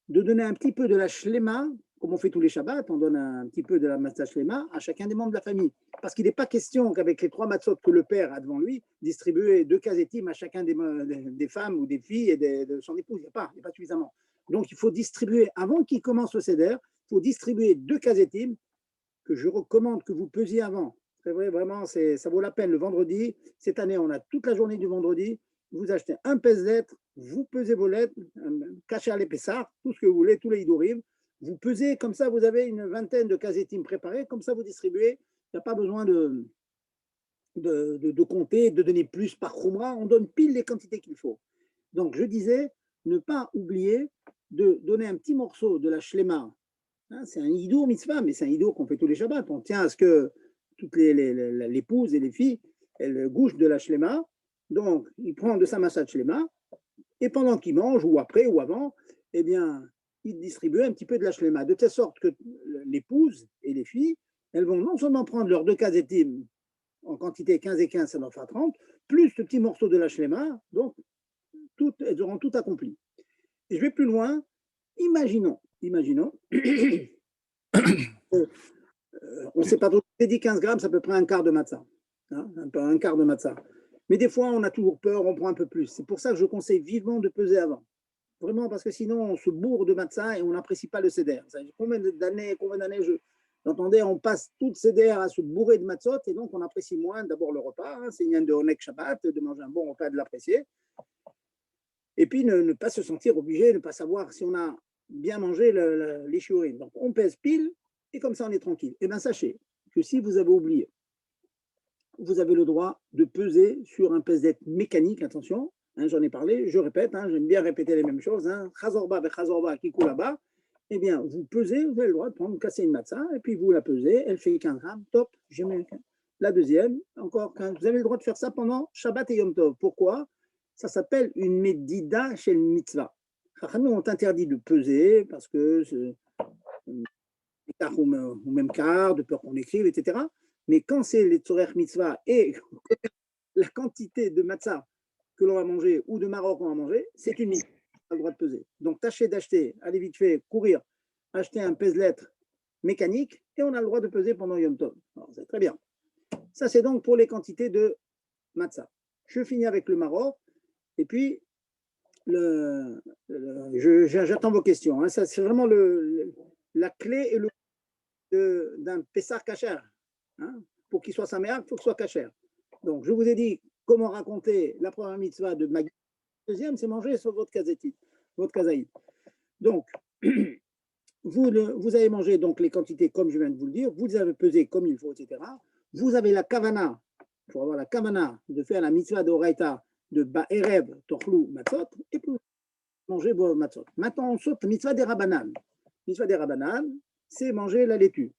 de donner un petit peu de la shlema, comme on fait tous les Shabbats, on donne un petit peu de la matzah shlema à chacun des membres de la famille. Parce qu'il n'est pas question qu'avec les 3 matzot que le père a devant lui, distribuer 2 kazetim à chacun des femmes ou des filles et de son épouse. Il n'y a pas suffisamment. Donc il faut distribuer, avant qu'il commence le seder, il faut distribuer 2 kazetim que je recommande que vous pesiez avant. C'est vrai, vraiment, ça vaut la peine. Le vendredi, cette année, on a toute la journée du vendredi. Vous achetez un pèse-lettres, vous pesez vos lettres, cachez à l'épaissard, tout ce que vous voulez, tous les idorim. Vous pesez, comme ça, vous avez une vingtaine de kazetim préparés, comme ça, vous distribuez. Il n'y a pas besoin de compter, de donner plus par khumra. On donne pile les quantités qu'il faut. Donc, je disais, ne pas oublier de donner un petit morceau de la shlema. Hein, c'est un hidour mitzvah, mais c'est un hidour qu'on fait tous les Shabbats. On tient à ce que toutes l'épouse et les filles, elles gouchent de la shlema. Donc, il prend de sa massage shlema, et pendant qu'il mange, ou après, ou avant, eh bien, il distribue un petit peu de la shlema, de telle sorte que l'épouse et les filles, elles vont non seulement prendre leurs 2 kazetim en quantité 15 et 15, ça leur fera 30, plus ce petit morceau de la shlema, donc elles auront tout accompli. Et je vais plus loin, imaginons on ne sait pas trop. J'ai dit 15 grammes, c'est à peu près un quart de matzah. Hein, un quart de matzah. Mais des fois, on a toujours peur, on prend un peu plus. C'est pour ça que je conseille vivement de peser avant. Vraiment, parce que sinon, on se bourre de matzah et on n'apprécie pas le seder. Combien d'années j'entendais, on passe toute seder à se bourrer de matzot et donc on apprécie moins d'abord le repas. Hein, c'est une de Onek Shabbat, de manger un bon repas, de l'apprécier. Et puis, ne pas se sentir obligé, ne pas savoir si on a bien mangé les shiurim. Donc, on pèse pile et comme ça, on est tranquille. Eh bien, sachez que si vous avez oublié, vous avez le droit de peser sur un pèse-tête mécanique, attention, hein, j'en ai parlé, je répète, hein, j'aime bien répéter les mêmes choses, Chazorba, Chazorba, qui coule là-bas, eh bien, vous pesez, vous avez le droit de prendre, casser une matzah, et puis vous la pesez, elle fait 15 grammes, top, j'ai mis la deuxième, encore 15. Vous avez le droit de faire ça pendant Shabbat et Yom Tov. Pourquoi? Ça s'appelle une medida chez le mitzvah. Chachamim ont interdit de peser, parce que c'est ou même quart, de peur qu'on écrive, etc. Mais quand c'est les tzorech mitzvah et la quantité de matzah que l'on va manger ou de maror qu'on va manger, c'est une mitzvah. On a le droit de peser. Donc, tâchez d'acheter, allez vite fait, courir, acheter un pèse-lettre mécanique et on a le droit de peser pendant Yom Tov. C'est très bien. Ça, c'est donc pour les quantités de matzah. Je finis avec le maror et puis j'attends vos questions. Hein. Ça, c'est vraiment la clé et le d'un Pessar Kacher. Hein. Pour qu'il soit sa mère, il faut qu'il soit Kacher. Donc, je vous ai dit comment raconter la première mitzvah de Magui. La deuxième, c'est manger sur votre kazaïd. Donc, vous avez mangé donc les quantités comme je viens de vous le dire, vous les avez pesées comme il faut, etc. Vous avez la kavana, il faut avoir la kavana de faire la mitzvah d'Oraita de Ba'erev, Torlou, Matzot, et puis manger vos Matzot. Maintenant, on saute la mitzvah des Rabanan. Mitzvah des Rabanan, c'est manger la laitue.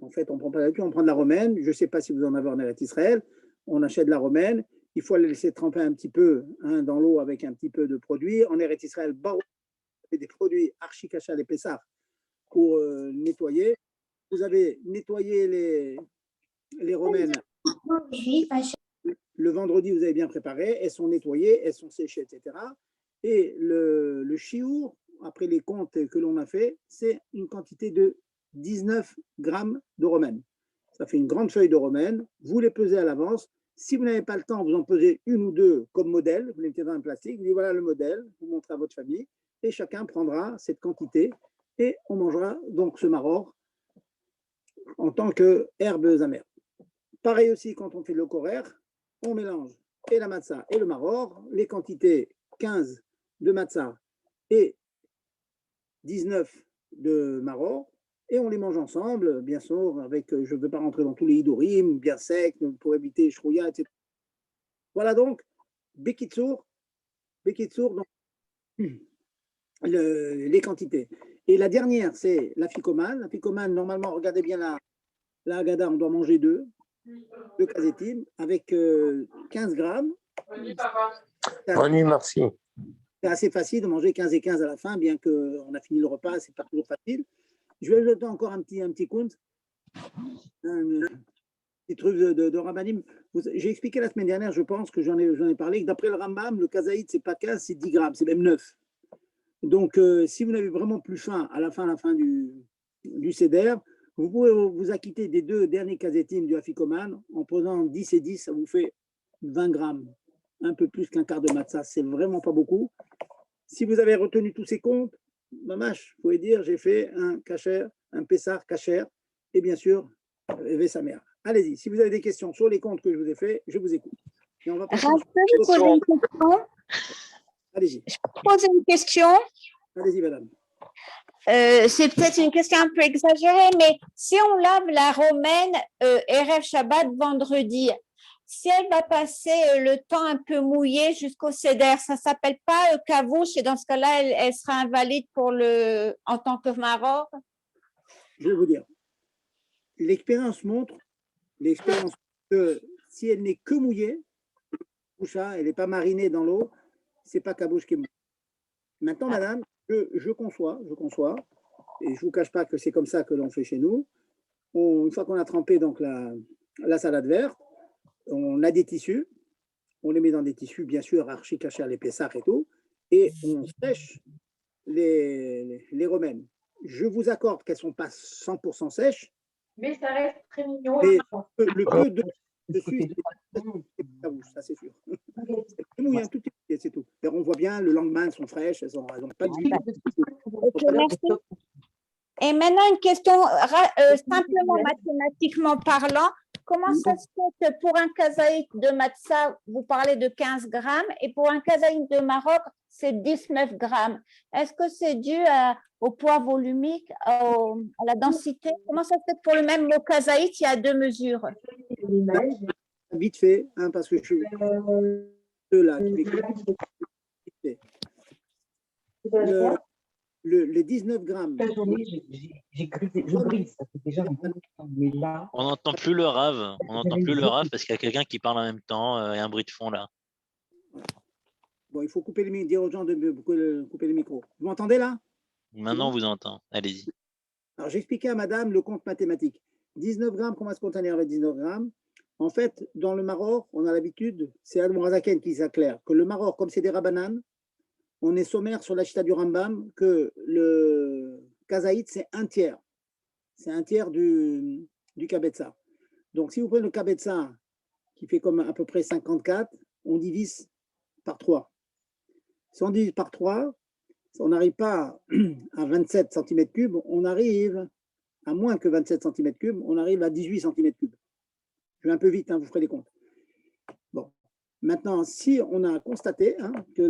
En fait, on ne prend pas la laitue, on prend de la romaine. Je ne sais pas si vous en avez en Eretz Israël. On achète de la romaine. Il faut la laisser tremper un petit peu dans l'eau avec un petit peu de produit. En Eretz Israël, des produits archikachal et pessar pour nettoyer. Vous avez nettoyé les romaines. Le vendredi, vous avez bien préparé. Elles sont nettoyées, elles sont séchées, etc. Et le chiour, après les comptes que l'on a fait, c'est une quantité de 19 grammes de romaine. Ça fait une grande feuille de romaine. Vous les pesez à l'avance. Si vous n'avez pas le temps, vous en pesez une ou deux comme modèle. Vous les mettez dans un plastique. Vous dites voilà le modèle. Vous montrez à votre famille. Et chacun prendra cette quantité. Et on mangera donc ce maror en tant que herbes amères. Pareil aussi quand on fait le korer, on mélange et la matzah et le maror. Les quantités 15 de matzah et 19 de maror. Et on les mange ensemble, bien sûr, avec, je ne veux pas rentrer dans tous les hidorim, bien secs, pour éviter shrouya, etc. Voilà donc, Bekitsour, donc, les quantités. Et la dernière, c'est la ficomane. La ficomane, normalement, regardez bien la Haggadah, on doit manger deux kazetim, avec 15 grammes. Bonne nuit, merci. C'est assez facile de manger 15 et 15 à la fin, bien qu'on a fini le repas, c'est pas toujours facile. Je vais ajouter encore un petit compte, un petit truc de Rabbanim. J'ai expliqué la semaine dernière, je pense que j'en ai parlé, que d'après le Rambam, le kazaïd, c'est pas 15, c'est 10 grammes, c'est même 9. Donc, si vous n'avez vraiment plus faim à la fin du Seder, vous pouvez vous acquitter des deux derniers kazetim du Afikoman en posant 10 et 10, ça vous fait 20 grammes, un peu plus qu'un quart de matzah, c'est vraiment pas beaucoup. Si vous avez retenu tous ces comptes, mamash, vous pouvez dire j'ai fait un kasher, un pessar kasher, et bien sûr, élever sa mère. Allez-y, si vous avez des questions sur les comptes que je vous ai faits, je vous écoute. Et on va passer je poser une question. Allez-y. Je peux poser une question. Allez-y, madame. C'est peut-être une question un peu exagérée, mais si on lave la romaine Erev Shabbat vendredi, si elle va passer le temps un peu mouillé jusqu'au Seder, ça ne s'appelle pas kavouche et dans ce cas-là, elle sera invalide en tant que maror? Je vais vous dire. L'expérience montre que si elle n'est que mouillée, elle n'est pas marinée dans l'eau, ce n'est pas kabouche qui est mouillée. Maintenant, madame, je conçois, et je ne vous cache pas que c'est comme ça que l'on fait chez nous. Une fois qu'on a trempé donc la salade verte, on a des tissus, on les met dans des tissus, bien sûr, archi cachés les pessards et tout, et on sèche les romaines. Je vous accorde qu'elles ne sont pas 100% sèches, Mais ça reste très mignon. Mais le peu de dessus, c'est la bouche, ça c'est sûr. C'est très mouillant, tout est mouillé, c'est tout. D'ailleurs, on voit bien, le lendemain, elles sont fraîches, elles n'ont pas de vie. Ok, merci. Et maintenant, une question simplement mathématiquement parlant. Comment ça se fait que pour un kazaït de Matzah, vous parlez de 15 grammes et pour un kazaït de Maroc, c'est 19 grammes? Est-ce que c'est dû au poids volumique, à la densité? Comment ça se fait que pour le même mot kazaït, il y a deux mesures? Vite fait, hein, parce que je suis là qui fait les 19 grammes. On n'entend plus le rave. On n'entend plus le rave parce qu'il y a quelqu'un qui parle en même temps et un bruit de fond là. Bon, il faut couper les dire aux gens de couper les micros. Vous m'entendez là? Maintenant, on vous entend. Allez-y. Alors, j'expliquais à madame le compte mathématique. 19 grammes, comment est-ce qu'on contenir avec 19 grammes? En fait, dans le Maroc, on a l'habitude, c'est Admorazaken qui s'éclaire, que le Maroc, comme c'est des rabananes, on est sommaire sur la chita du Rambam que le kazaït, c'est un tiers. C'est un tiers du kabetza. Donc, si vous prenez le kabetza, qui fait comme à peu près 54, on divise par 3. Si on divise par 3, on n'arrive pas à 27 cm3, on arrive à moins que 27 cm3, on arrive à 18 cm3. Je vais un peu vite, hein, vous ferez les comptes. Bon. Maintenant, si on a constaté que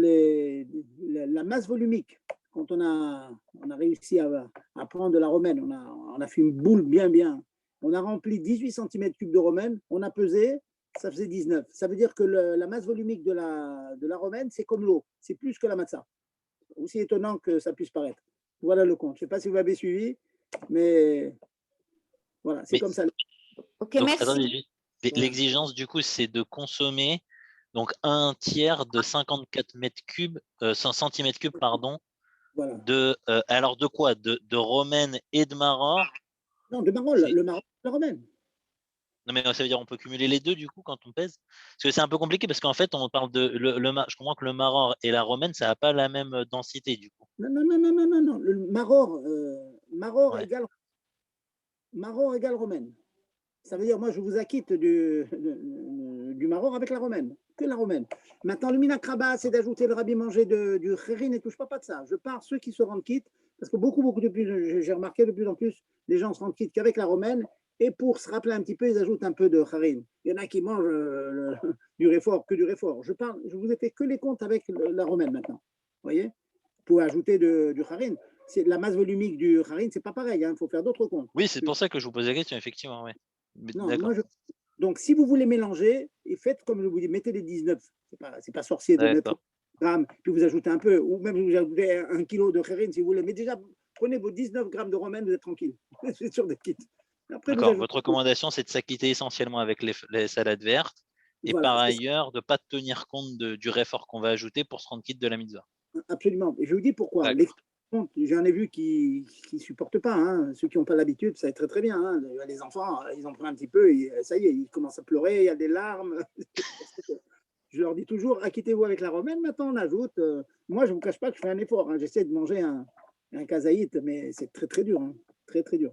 la masse volumique, quand on a réussi à prendre de la romaine, on a fait une boule bien, on a rempli 18 cm3 de romaine, on a pesé, ça faisait 19. Ça veut dire que la masse volumique de la romaine, c'est comme l'eau, c'est plus que la matzah. Aussi étonnant que ça puisse paraître. Voilà le compte. Je ne sais pas si vous m'avez suivi, mais voilà, c'est comme ça. Ok, donc, merci. attendez, l'exigence, du coup, c'est de consommer donc un tiers de 54 mètres cubes, 100 cm cubes, pardon, voilà. Alors de quoi? De romaine et de maror? Non, de maror, le maror, la romaine. Non, mais ça veut dire on peut cumuler les deux du coup quand on pèse? Parce que c'est un peu compliqué parce qu'en fait, on parle de je comprends que le maror et la romaine, ça n'a pas la même densité du coup. Non. Le maror, Ouais. égale romaine. Ça veut dire, moi, je vous acquitte du maror avec la romaine, que la romaine. Maintenant, le minakraba, c'est d'ajouter le rabbi manger du khérin ne touche pas de ça. Je pars ceux qui se rendent quitte, parce que beaucoup de plus, j'ai remarqué de plus en plus, les gens se rendent quitte qu'avec la romaine, et pour se rappeler un petit peu, ils ajoutent un peu de khérin. Il y en a qui mangent du réfort, que du réfort. Je vous ai fait que les comptes avec la romaine maintenant. Vous voyez? Pour ajouter du khérin. La masse volumique du khérin, c'est pas pareil, il faut faire d'autres comptes. Oui, c'est pour ça que je vous pose la question, effectivement. Ouais. Non, donc, si vous voulez mélanger, et faites comme je vous dis, mettez les 19. C'est pas sorcier de mettre grammes, puis vous ajoutez un peu, ou même vous ajoutez 1 kilo de khérin si vous voulez. Mais déjà, prenez vos 19 grammes de romaine, vous êtes tranquille. C'est sûr d'être quitte. D'accord, votre recommandation, c'est de s'acquitter essentiellement avec les salades vertes et par ailleurs de ne pas tenir compte du réfort qu'on va ajouter pour se rendre quitte de la mitzvah. Absolument. Et je vous dis pourquoi. J'en ai vu qui ne supportent pas. Hein. Ceux qui n'ont pas l'habitude, ça va très très bien. Hein. Les enfants, ils en prennent un petit peu, et ça y est, ils commencent à pleurer, il y a des larmes. Je leur dis toujours, acquittez-vous avec la romaine, maintenant on ajoute. Moi, je ne vous cache pas que je fais un effort. Hein. J'essaie de manger un kazaït, mais c'est très très dur. Hein. Très très dur.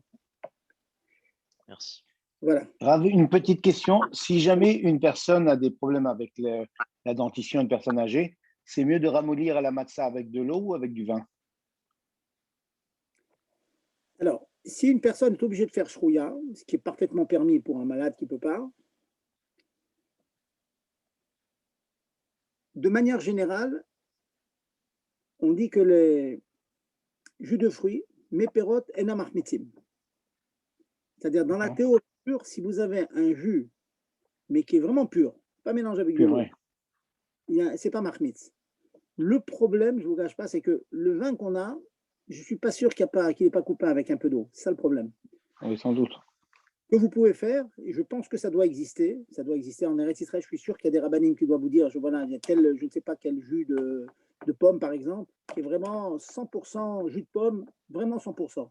Merci. Voilà. Rav, une petite question. Si jamais une personne a des problèmes avec la dentition, une personne âgée, c'est mieux de ramollir à la matzah avec de l'eau ou avec du vin? Alors, si une personne est obligée de faire shrouya, ce qui est parfaitement permis pour un malade qui ne peut pas, de manière générale, on dit que les jus de fruits, méperot ena mahmitzim. C'est-à-dire, dans la théorie pure, si vous avez un jus, mais qui est vraiment pur, pas mélangé avec du l'eau, c'est pas mahmitz. Le problème, je ne vous cache pas, c'est que le vin qu'on a, je ne suis pas sûr qu'il n'est pas coupé avec un peu d'eau. C'est ça le problème. Oui, sans doute. Que vous pouvez faire, et je pense que ça doit exister en Eretz Israël. Je suis sûr qu'il y a des rabbinim qui doivent vous dire, voilà, il y a je ne sais pas quel jus de pomme, par exemple, qui est vraiment 100% jus de pomme, vraiment 100%.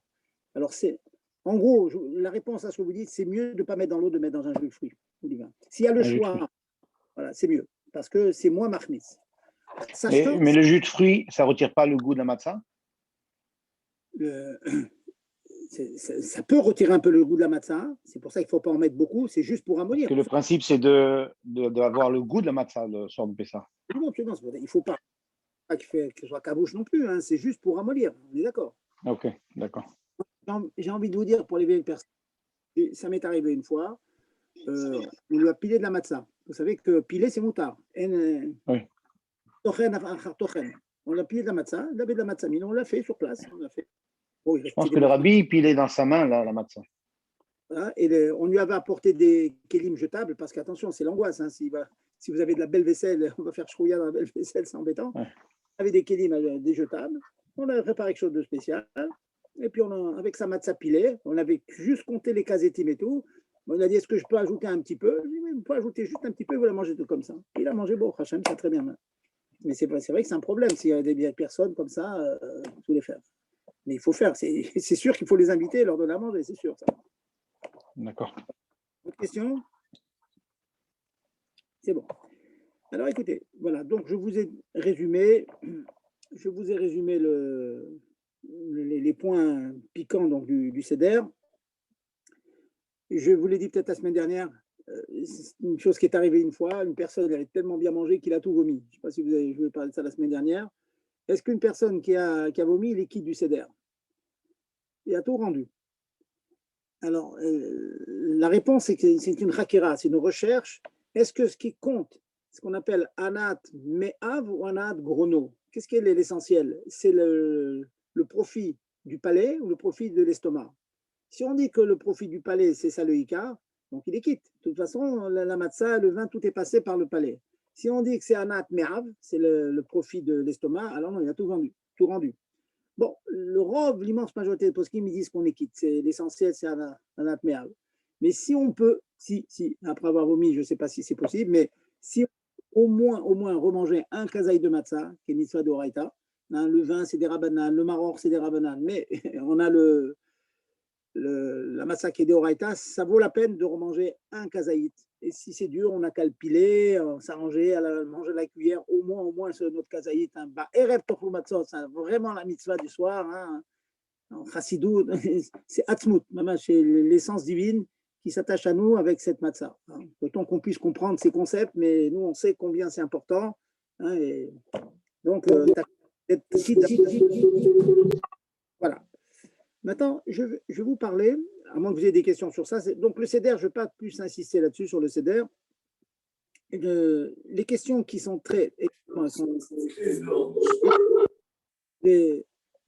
Alors, en gros, la réponse à ce que vous dites, c'est mieux de ne pas mettre dans l'eau, de mettre dans un jus de fruits ou du vin. S'il y a le choix, voilà, c'est mieux, parce que c'est moins mahmitz. Mais le jus de fruits, ça ne retire pas le goût de la matzah? ça peut retirer un peu le goût de la matzah. C'est pour ça qu'il ne faut pas en mettre beaucoup. C'est juste pour amollir. Que le principe, c'est d'avoir le goût de la matzah le soir de Pessah. Absolument. Il ne faut pas que ce soit cabouche non plus. Hein. C'est juste pour amollir. On est d'accord. Ok, d'accord. J'ai envie de vous dire pour les vieilles personnes, ça m'est arrivé une fois, on lui a pilé de la matzah. Vous savez que piler, c'est moutard. Oui. On l'a pilé de la matzah, il avait de la matzah, mais on l'a fait sur place. On l'a fait. Bon, Je pense que le rabbi, il pilait dans sa main la matzah. Voilà, et on lui avait apporté des kélim jetables, parce qu'attention, c'est l'angoisse. Hein, si vous avez de la belle vaisselle, on va faire chrouilla dans la belle vaisselle, c'est embêtant. Ouais. On avait des kélim des jetables, on avait préparé quelque chose de spécial, et puis avec sa matzah pilée, on avait juste compté les casétim et tout. On a dit, est-ce que je peux ajouter un petit peu? Je dit, oui, vous pouvez ajouter juste un petit peu, vous la mangez tout comme ça. Il a mangé, bon, Hachem, c'est très bien. Mais c'est vrai que c'est un problème s'il y a des personnes comme ça, il faut les faire. Mais il faut faire, c'est sûr qu'il faut les inviter et leur donner à manger, c'est sûr. Ça. D'accord. Autre question? C'est bon. Alors écoutez, voilà, donc je vous ai résumé les points piquants donc, du Seder. Je vous l'ai dit peut-être la semaine dernière, une chose qui est arrivée une fois, une personne elle avait tellement bien mangé qu'il a tout vomi. Je ne sais pas si je vous ai parlé de ça la semaine dernière. Est-ce qu'une personne qui a vomi, il est quitte du Seder? Il a tout rendu. Alors, la réponse, c'est que c'est une hakira, c'est une recherche. Est-ce que ce qui compte, ce qu'on appelle anat me'av ou anat grono? Qu'est-ce qui est l'essentiel? C'est le profit du palais ou le profit de l'estomac? Si on dit que le profit du palais, c'est ça le hikar, donc il est quitte. De toute façon, la matzah, le vin, tout est passé par le palais. Si on dit que c'est anat me'av, c'est le profit de l'estomac, alors non, il a tout vendu, tout rendu. Bon, le robe, l'immense majorité des poskim, ils disent qu'on est quitte. C'est l'essentiel, c'est anat me'av. Mais si on peut, si après avoir vomi, je ne sais pas si c'est possible, mais si au moins remanger un kazaï de matzah, qui est mitzvah de Horaïta, hein, le vin, c'est des rabanan, le maror, c'est des rabanan, mais on a la matzah qui est des Horaïta, ça vaut la peine de remanger un kazaït. Et si c'est dur, on n'a qu'à le piler, s'arranger, à manger la cuillère, au moins sur notre kazaït. Hein. Bah, erev tofu matzot, c'est vraiment la mitzvah du soir. Hein. En chassidou, c'est atzmut, c'est l'essence divine qui s'attache à nous avec cette matzah. Hein. Autant qu'on puisse comprendre ces concepts, mais nous, on sait combien c'est important. Hein, et donc, voilà. Maintenant, je vais vous parler, à moins que vous ayez des questions sur ça. Donc, le Seder, je ne vais pas plus insister là-dessus, sur le Seder. Les questions qui sont très...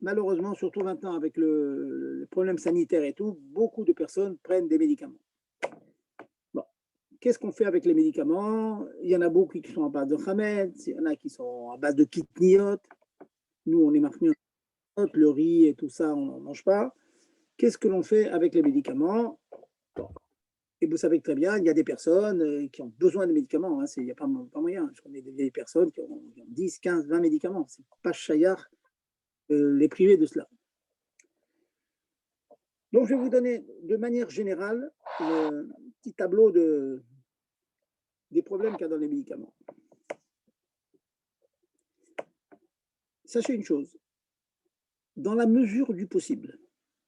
Malheureusement, surtout maintenant avec le problème sanitaire et tout, beaucoup de personnes prennent des médicaments. Bon, qu'est-ce qu'on fait avec les médicaments? Il y en a beaucoup qui sont à base de chametz, il y en a qui sont à base de kitniot. Nous, on est marqués, le riz et tout ça, on n'en mange pas. Qu'est-ce que l'on fait avec les médicaments? Bon. Et vous savez très bien, il y a des personnes qui ont besoin de médicaments. Hein, il n'y a pas moyen. Je connais des vieilles personnes qui ont 10, 15, 20 médicaments. Ce n'est pas chayar les priver de cela. Donc, je vais vous donner de manière générale un petit tableau des problèmes qu'il y a dans les médicaments. Sachez une chose, dans la mesure du possible,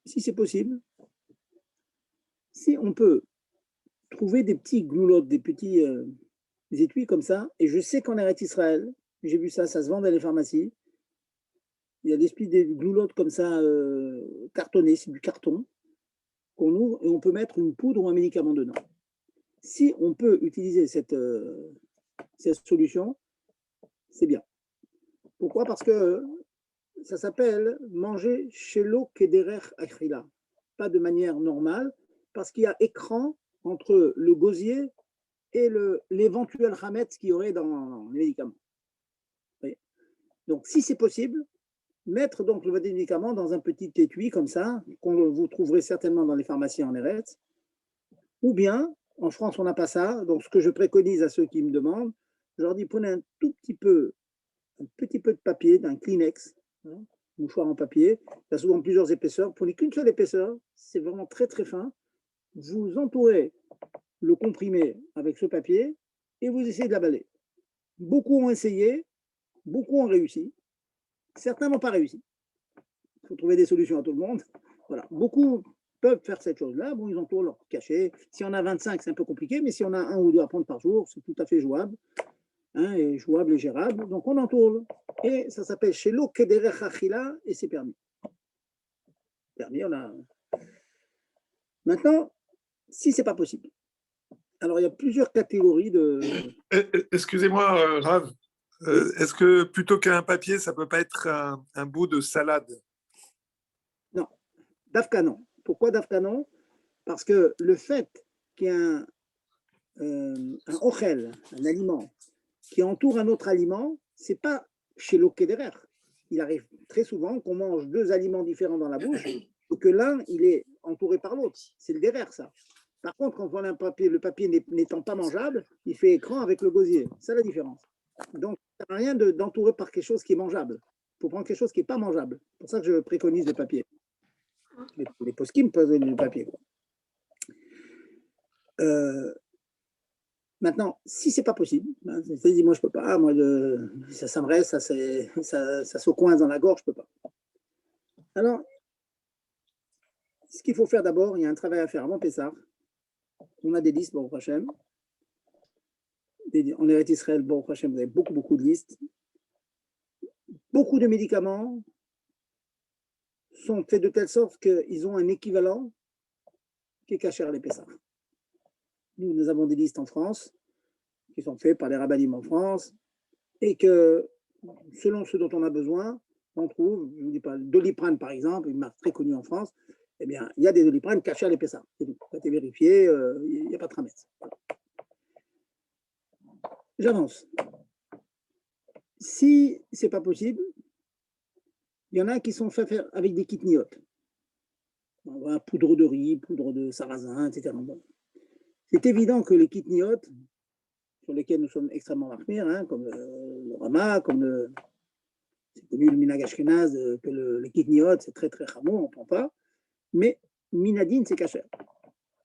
si c'est possible, si on peut trouver des petits gloulottes, des petits étuis comme ça, et je sais qu'en Eretz Israël, j'ai vu ça, ça se vend dans les pharmacies, il y a des gloulottes comme ça, cartonnées, c'est du carton, qu'on ouvre et on peut mettre une poudre ou un médicament dedans. Si on peut utiliser cette solution, c'est bien. Pourquoi? Parce que ça s'appelle manger shelo kederer achrila, pas de manière normale, parce qu'il y a écran entre le gosier et l'éventuel chametz qu'il y aurait dans les médicaments. Oui. Donc, si c'est possible, mettre donc le médicament dans un petit étui comme ça, vous trouverez certainement dans les pharmacies en Eretz, ou bien, en France, on n'a pas ça, donc ce que je préconise à ceux qui me demandent, je leur dis, prenez un petit peu de papier, d'un Kleenex, hein, mouchoir en papier, il y a souvent plusieurs épaisseurs, prenez qu'une seule épaisseur, c'est vraiment très très fin, vous entourez le comprimé avec ce papier et vous essayez de l'avaler. Beaucoup ont essayé, beaucoup ont réussi, certains n'ont pas réussi. Il faut trouver des solutions à tout le monde. Voilà. Beaucoup peuvent faire cette chose-là. Bon, ils entourent leur cachet. Si on a 25, c'est un peu compliqué, mais si on a un ou deux à prendre par jour, c'est tout à fait jouable. Hein, et jouable et gérable. Donc, on entoure. Et ça s'appelle Shelo Kederech Achila et c'est permis. Permis, on a. Maintenant, si ce n'est pas possible. Alors, il y a plusieurs catégories de. Excusez-moi, Rav. Est-ce que plutôt qu'un papier, ça ne peut pas être un bout de salade? Non, Dafka non. Pourquoi Dafka non? Parce que le fait qu'il y ait un ochel, un aliment, qui entoure un autre aliment, ce n'est pas chez l'okederer. Il arrive très souvent qu'on mange deux aliments différents dans la bouche et que l'un, il est entouré par l'autre. C'est le derrière, ça. Par contre, quand on a un papier, le papier n'étant pas mangeable, il fait écran avec le gosier. C'est la différence. Donc, ça n'a rien d'entourer par quelque chose qui est mangeable. Il faut prendre quelque chose qui n'est pas mangeable. C'est pour ça que je préconise le papier. Les poskim posent le papier. Maintenant, si ce n'est pas possible, hein, c'est-à-dire moi je ne peux pas, moi ça me reste, ça se coince dans la gorge, je ne peux pas. Alors, ce qu'il faut faire d'abord, il y a un travail à faire avant Pessah. On a des listes, Baruch Hashem. En Eretz Israël, Baruch Hashem, vous avez beaucoup de listes. Beaucoup de médicaments sont faits de telle sorte qu'ils ont un équivalent qui est caché à les Pessah. Nous avons des listes en France qui sont faites par les rabbinim en France et que, selon ce dont on a besoin, on trouve, je ne dis pas, Doliprane par exemple, une marque très connue en France, eh bien, il y a des Doliprane cachés à l'épaisseur. C'est tout. Ça a été vérifié, il n'y a pas de tramette. J'avance. Si ce n'est pas possible, il y en a qui sont faits faire avec des kitniotes. Poudre de riz, poudre de sarrasin, etc. C'est évident que les kitniotes, sur lesquels nous sommes extrêmement marqués, hein, comme le Rama, comme c'est connu le Minhag Ashkenaz, que les kitniotes, c'est très chameau, on ne prend pas, mais minadine, c'est kasher.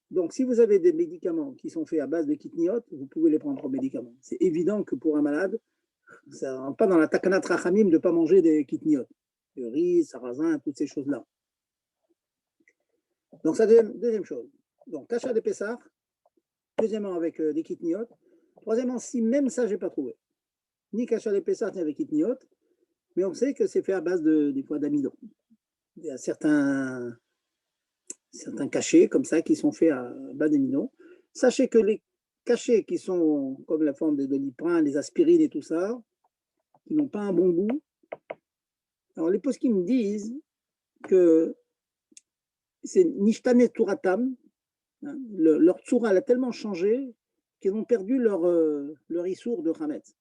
Donc, si vous avez des médicaments qui sont faits à base de kitniotes, vous pouvez les prendre comme médicaments. C'est évident que pour un malade, ça ne rentre pas dans la takanat rachamim de ne pas manger des kitniotes, le riz, sarrasin, toutes ces choses-là. Donc, ça, deuxième chose. Donc, kasher des Pessah, deuxièmement, avec des kitniotes. Troisièmement, si même ça, je n'ai pas trouvé, ni kasher des Pessah, ni avec kitniotes, mais on sait que c'est fait à base des fois d'amidon. Il y a certains cachets comme ça qui sont faits à base d'amidon. Sachez que les cachets qui sont comme la forme des Doliprane, les aspirines et tout ça, qui n'ont pas un bon goût. Alors les poskim me disent que c'est nishtane turatam, hein, leur tsura a tellement changé qu'ils ont perdu leur issour de chametz.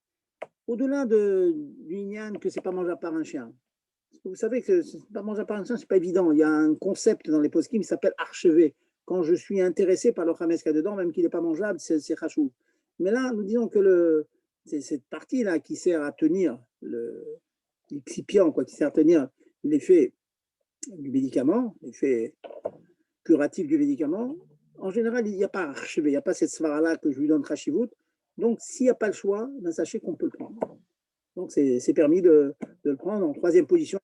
Au-delà du inyan que c'est pas mangeable par un chien. Vous savez que c'est pas mangeable par un chien, c'est pas évident. Il y a un concept dans les poskim qui s'appelle archevé. Quand je suis intéressé par le chametz qu'il y a dedans, même qu'il n'est pas mangeable, c'est chachou. Mais là, nous disons que c'est cette partie-là qui sert à tenir l'excipient, qui sert à tenir l'effet du médicament, l'effet curatif du médicament. En général, il n'y a pas archevé, il n'y a pas cette svara-là que je lui donne Khashivut. Donc, s'il n'y a pas le choix, ben, sachez qu'on peut le prendre. Donc, c'est permis de le prendre en troisième position.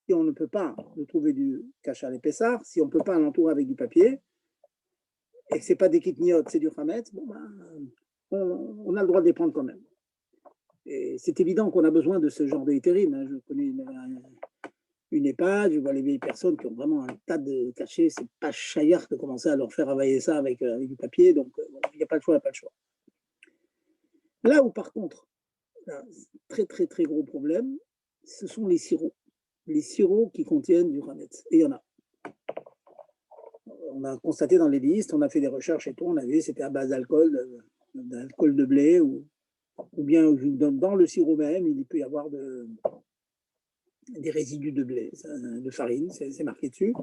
Si on ne peut pas trouver du kasher l'épaisseur, si on ne peut pas l'entourer avec du papier, et que ce n'est pas des kitniotes, c'est du chametz, bon, ben, on a le droit de les prendre quand même. Et c'est évident qu'on a besoin de ce genre d'éthérine. Hein. Je connais une EHPAD, je vois les vieilles personnes qui ont vraiment un tas de cachets, c'est pas chaillard de commencer à leur faire availler ça avec du papier, donc il n'y a pas le choix, il n'y a pas le choix. Là où par contre, très gros problème, ce sont les sirops. Les sirops qui contiennent du chametz. Et il y en a. On a constaté dans les listes, on a fait des recherches et tout, on a vu c'était à base d'alcool de blé, ou bien dans le sirop même, il peut y avoir des résidus de blé, de farine, c'est marqué dessus.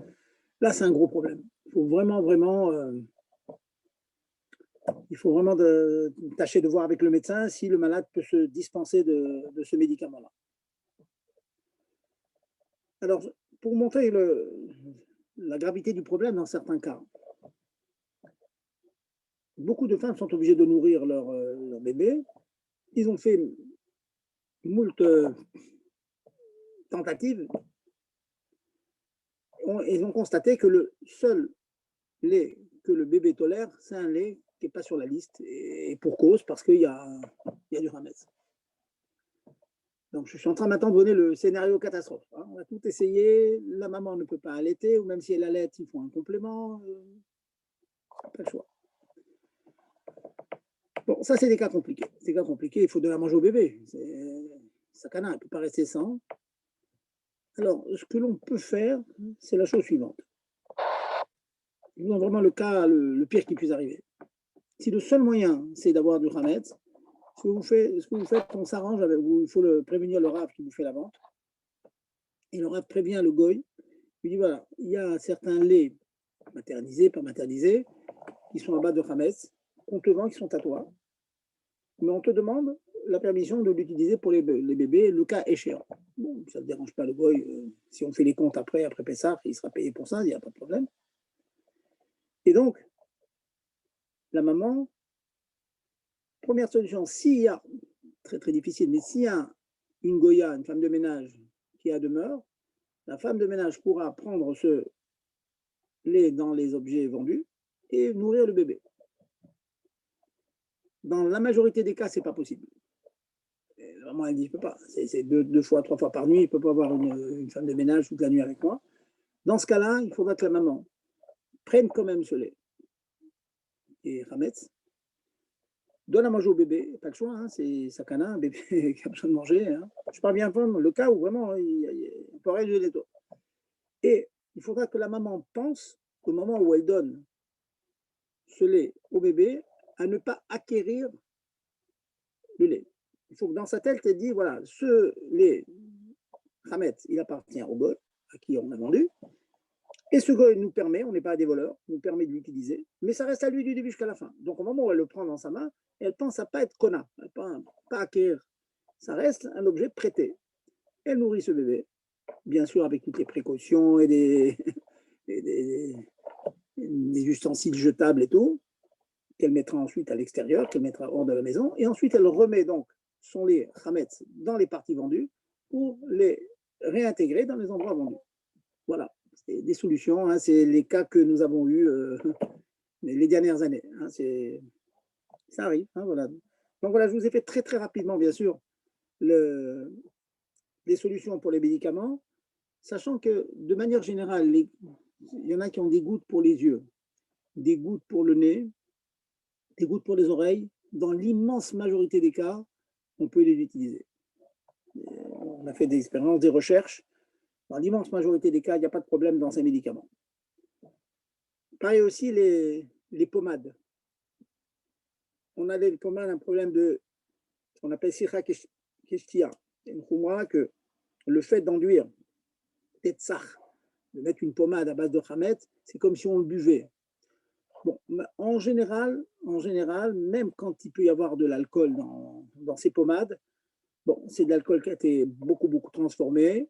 Là, c'est un gros problème. Il faut vraiment tâcher de voir avec le médecin si le malade peut se dispenser de ce médicament-là. Alors, pour montrer la gravité du problème dans certains cas, beaucoup de femmes sont obligées de nourrir leur bébé. Ils ont fait moult tentatives. ils ont constaté que le seul lait que le bébé tolère, c'est un lait qui n'est pas sur la liste, et pour cause, parce qu'il y a du Hametz. Donc, je suis en train maintenant de donner le scénario catastrophe. Hein. On va tout essayer, la maman ne peut pas allaiter, ou même si elle allaite, il faut un complément. Pas le choix. Bon, ça, c'est des cas compliqués. Ces cas compliqués, il faut de la manger au bébé. Sakana, elle ne peut pas rester sans. Alors, ce que l'on peut faire, c'est la chose suivante. Je vous donne vraiment le cas le pire qui puisse arriver. Si le seul moyen, c'est d'avoir du Hametz, ce que vous faites, on s'arrange avec vous, il faut prévenir le Rav qui vous fait la vente. Et le Rav prévient le Goy. Il dit voilà, il y a certains laits maternisés, pas maternisés, qui sont à base de Hametz, qu'on te vend, qui sont à toi. Mais on te demande la permission de l'utiliser pour les bébés, le cas échéant. Bon, ça ne dérange pas le Goy. Si on fait les comptes après Pessah, il sera payé pour ça, il n'y a pas de problème. Et donc, la maman, première solution, s'il y a, très très difficile, mais s'il y a une Goya, une femme de ménage qui a demeure, la femme de ménage pourra prendre ce lait dans les objets vendus et nourrir le bébé. Dans la majorité des cas, ce n'est pas possible. Et la maman, elle dit, je ne peux pas. C'est 2 fois, 3 fois par nuit, il ne peut pas avoir une femme de ménage toute la nuit avec moi. Dans ce cas-là, il faudra que la maman prenne quand même ce lait et Hametz, donne à manger au bébé, pas le choix, hein, c'est sakana, un bébé qui a besoin de manger. Hein. Je parle bien fort, le cas où vraiment on peut réduire les taux. Et il faudra que la maman pense, au moment où elle donne ce lait au bébé, à ne pas acquérir le lait. Il faut que dans sa tête, elle dise, voilà, ce lait Hametz, il appartient au goy à qui on a vendu. Et ce goy nous permet, on n'est pas des voleurs, nous permet de l'utiliser, mais ça reste à lui du début jusqu'à la fin. Donc au moment où elle le prend dans sa main, elle pense à ne pas être kona, à ne pas acquérir. Ça reste un objet prêté. Elle nourrit ce bébé, bien sûr avec toutes les précautions et des ustensiles jetables et tout, qu'elle mettra ensuite à l'extérieur, qu'elle mettra hors de la maison, et ensuite elle remet donc son lait Hametz dans les parties vendues pour les réintégrer dans les endroits vendus. Voilà. C'est des solutions, hein, c'est les cas que nous avons eus les dernières années. Hein, ça arrive. Hein, voilà. Donc voilà, je vous ai fait très très rapidement, bien sûr, les solutions pour les médicaments, sachant que de manière générale, il y en a qui ont des gouttes pour les yeux, des gouttes pour le nez, des gouttes pour les oreilles. Dans l'immense majorité des cas, on peut les utiliser. On a fait des expériences, des recherches. Dans l'immense majorité des cas, il n'y a pas de problème dans ces médicaments. Pareil aussi les pommades. On a les pommades un problème de ce qu'on appelle sikha keshtia. Une khumra que le fait d'enduire tetzach, de mettre une pommade à base de Hametz, c'est comme si on le buvait. Bon, en général, même quand il peut y avoir de l'alcool dans ces pommades, bon, c'est de l'alcool qui a été beaucoup transformé.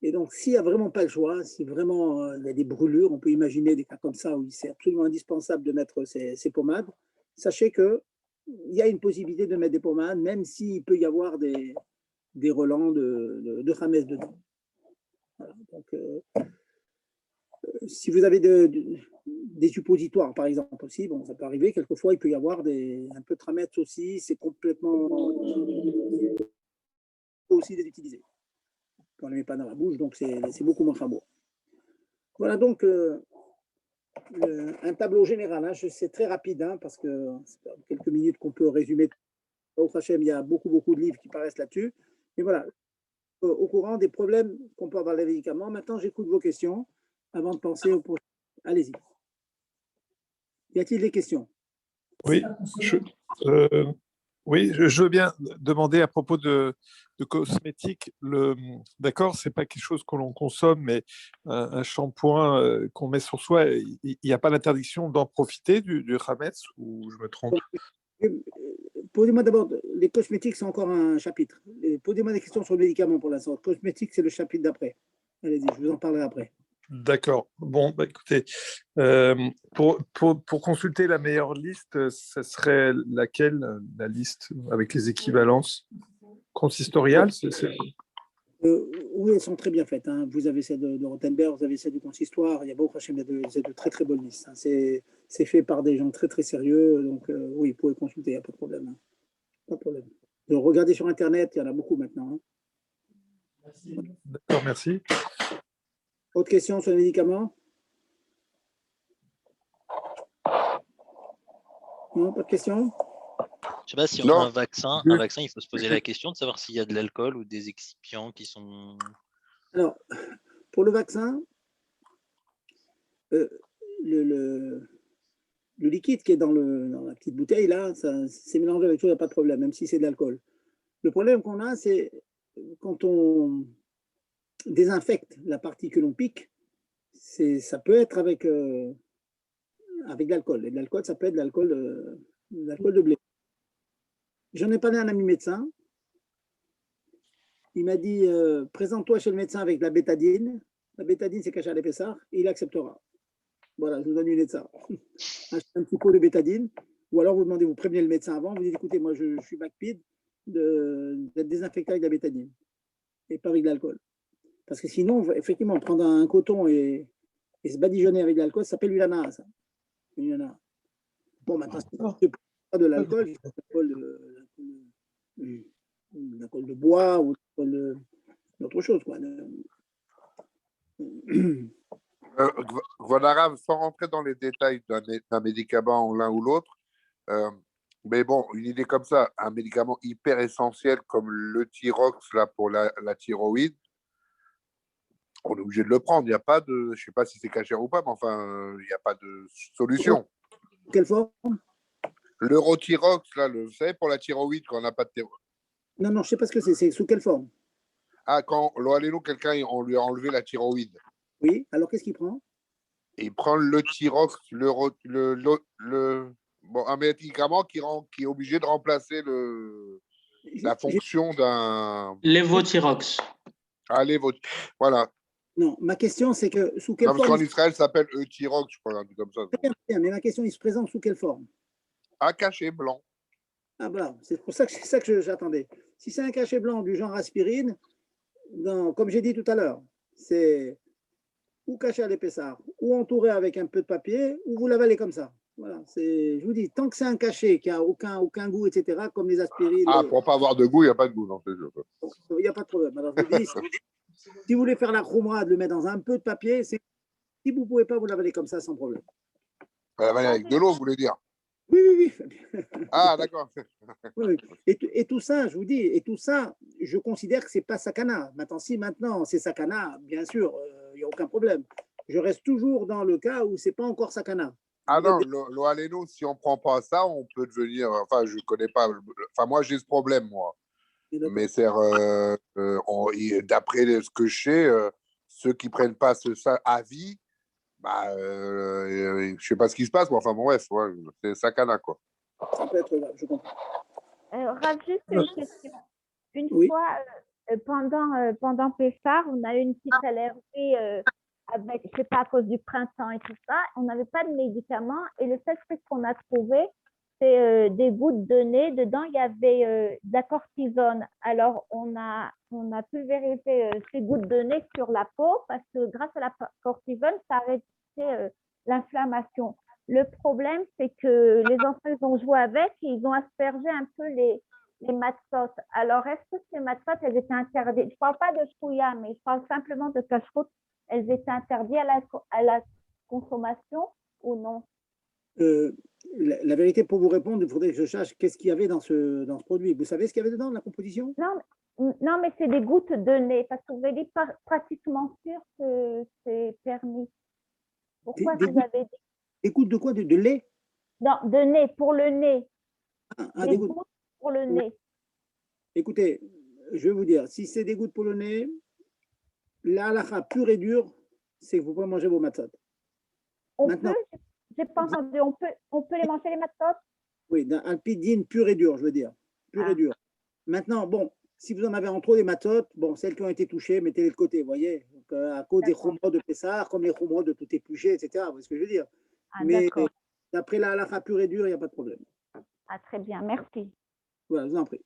Et donc, s'il n'y a vraiment pas le choix, si vraiment il y a des brûlures, on peut imaginer des cas comme ça où c'est absolument indispensable de mettre ces pommades, sachez qu'il y a une possibilité de mettre des pommades, même s'il peut y avoir des relents de Hametz dedans. Voilà, donc, si vous avez des suppositoires, par exemple, aussi, bon, ça peut arriver, quelquefois, il peut y avoir un peu de Hametz aussi, c'est complètement aussi les utiliser. On ne les met pas dans la bouche, donc c'est beaucoup moins chameau. Voilà donc un tableau général. Hein, c'est très rapide, hein, parce que c'est quelques minutes qu'on peut résumer. Au Hachem, il y a beaucoup de livres qui paraissent là-dessus. Mais voilà, au courant des problèmes qu'on peut avoir avec les médicaments. Maintenant, j'écoute vos questions avant de penser au prochain. Allez-y. Y a-t-il des questions? Oui, je veux bien demander à propos de cosmétiques. D'accord, c'est pas quelque chose que l'on consomme, mais un shampoing qu'on met sur soi, il n'y a pas l'interdiction d'en profiter du Hametz, ou je me trompe? Posez-moi d'abord, les cosmétiques, c'est encore un chapitre. Posez-moi des questions sur le médicament pour l'instant. Cosmétiques, c'est le chapitre d'après. Allez-y, je vous en parlerai après. D'accord. Bon, écoutez, pour consulter la meilleure liste, ce serait laquelle, la liste avec les équivalences consistoriales? Oui, elles sont très bien faites, hein. Vous avez celle de Rothenberg, vous avez celle du consistoire. Il y a beaucoup de très très bonnes listes, hein. C'est fait par des gens très très sérieux. Donc oui, vous pouvez consulter, il n'y a pas de problème, hein. Pas de problème. Donc, regardez sur Internet, il y en a beaucoup maintenant, hein. D'accord, merci. Autre question sur les médicaments? Non, pas de question? Je sais pas si on Non, a un vaccin, il faut se poser la question de savoir s'il y a de l'alcool ou des excipients qui sont. Alors, pour le vaccin, le liquide qui est dans la petite bouteille, là, c'est mélangé avec tout, il n'y a pas de problème, même si c'est de l'alcool. Le problème qu'on a, c'est quand on désinfecte la partie que l'on pique, ça peut être avec de l'alcool. Et de l'alcool, ça peut être de l'alcool de blé. J'en ai parlé à un ami médecin. Il m'a dit, présente-toi chez le médecin avec de la bétadine. La bétadine, c'est caché à l'épaisseur, et il acceptera. Voilà, je vous donne une idée de ça. Achetez un petit pot de bétadine, ou alors vous demandez, vous prévenez le médecin avant, vous dites, écoutez, moi je suis backpid d'être désinfecté avec de la bétadine, et pas avec de l'alcool. Parce que sinon, effectivement, prendre un coton et se badigeonner avec de l'alcool, ça s'appelle l'ULANA, ça. L'ULANA. Bon, maintenant, c'est pas de l'alcool, c'est de l'alcool de bois ou d'autre chose, quoi. Voilà, sans rentrer dans les détails d'un médicament l'un ou l'autre, mais bon, une idée comme ça, un médicament hyper essentiel comme le Thyrox là, pour la thyroïde, on est obligé de le prendre. Il n'y a pas de, je ne sais pas si c'est cachère ou pas, mais enfin, il n'y a pas de solution. Quelle forme? L'Eurothyrox, là, vous savez, pour la thyroïde, quand on n'a pas de thyroïde. Non, non, je ne sais pas ce que c'est. C'est sous quelle forme? Ah, quand l'Oaléno, quelqu'un, on lui a enlevé la thyroïde. Oui, alors qu'est-ce qu'il prend? Et il prend le Thyrox, bon, un médicament qui est obligé de remplacer la fonction d'un. Lévothyrox. Allez, voilà. Non, ma question, c'est que sous quelle Non, parce forme? qu'en Israël, ça s'appelle Thyrox, je crois, un truc comme ça. Très bien, mais ma question, il se présente sous quelle forme? Un cachet blanc. Ah, voilà, c'est pour ça que c'est ça que j'attendais. Si c'est un cachet blanc du genre aspirine, comme j'ai dit tout à l'heure, c'est ou caché à l'épaisseur, ou entouré avec un peu de papier, ou vous l'avalez comme ça. Voilà, je vous dis, tant que c'est un cachet qui n'a aucun goût, etc., comme les aspirines. Ah, pour ne pas avoir de goût, il n'y a pas de goût dans ce jeu. Il n'y a pas de problème. Alors, je vous dis, si vous voulez faire la khumra, de le mettre dans un peu de papier, si vous ne pouvez pas, vous l'avalez comme ça sans problème. L'avaler avec de l'eau, vous voulez dire? Oui, oui, oui. Ah, d'accord. Oui. Et tout ça, je vous dis, et tout ça, je considère que ce n'est pas sakana. Maintenant, c'est sakana, bien sûr, il n'y a aucun problème. Je reste toujours dans le cas où ce n'est pas encore sakana. Ah non, l'Oaléno, si on ne prend pas ça, on peut devenir. Enfin, je ne connais pas. Enfin, moi, j'ai ce problème, moi. Mais c'est d'après ce que je sais, ceux qui ne prennent pas ça à vie, bah, je ne sais pas ce qui se passe, mais enfin, bon, bref, ouais, c'est sakana, quoi. Ça peut être là, je comprends. Rav, juste une question. Une Oui. fois, pendant Pessah, on a eu une petite allergie avec, je sais pas, à cause du printemps et tout ça. On n'avait pas de médicaments et le seul truc qu'on a trouvé, c'est des gouttes de nez. Dedans, il y avait de la cortisone. Alors, on a pulvérisé ces gouttes de nez sur la peau parce que grâce à la cortisone, ça arrêtait l'inflammation. Le problème, c'est que les enfants, ils ont joué avec et ils ont aspergé un peu les matzot. Alors, est-ce que ces matzot, elles étaient interdites? Je ne parle pas de chouïa, mais je parle simplement de cacheroute. Elles étaient interdites à la consommation ou non? La vérité, pour vous répondre, il faudrait que je cherche qu'est-ce qu'il y avait dans ce produit. Vous savez ce qu'il y avait dedans, la composition? Non, mais c'est des gouttes de nez, parce que vous avez dit pratiquement sûr que c'est permis. Pourquoi vous avez dit? Des gouttes de quoi? De lait? Non, de nez, pour le nez. Des gouttes pour le nez. Écoutez, je vais vous dire, si c'est des gouttes pour le nez, la halakha pure et dure, c'est que vous pouvez manger vos matzot. Maintenant, j'ai pas entendu, on peut les manger les matzot? Oui, un pidine pur et dur, je veux dire. Pur et dur. Maintenant, bon, si vous en avez en trop des matzot, bon, celles qui ont été touchées, mettez-les de côté, vous voyez. Donc, à cause des khumrot de Pessah, comme les khumrot de tout épluché, etc. Vous voyez ce que je veux dire? Mais d'après la halakha pure et dure, il n'y a pas de problème. Ah, très bien, merci. Voilà, je vous en prie.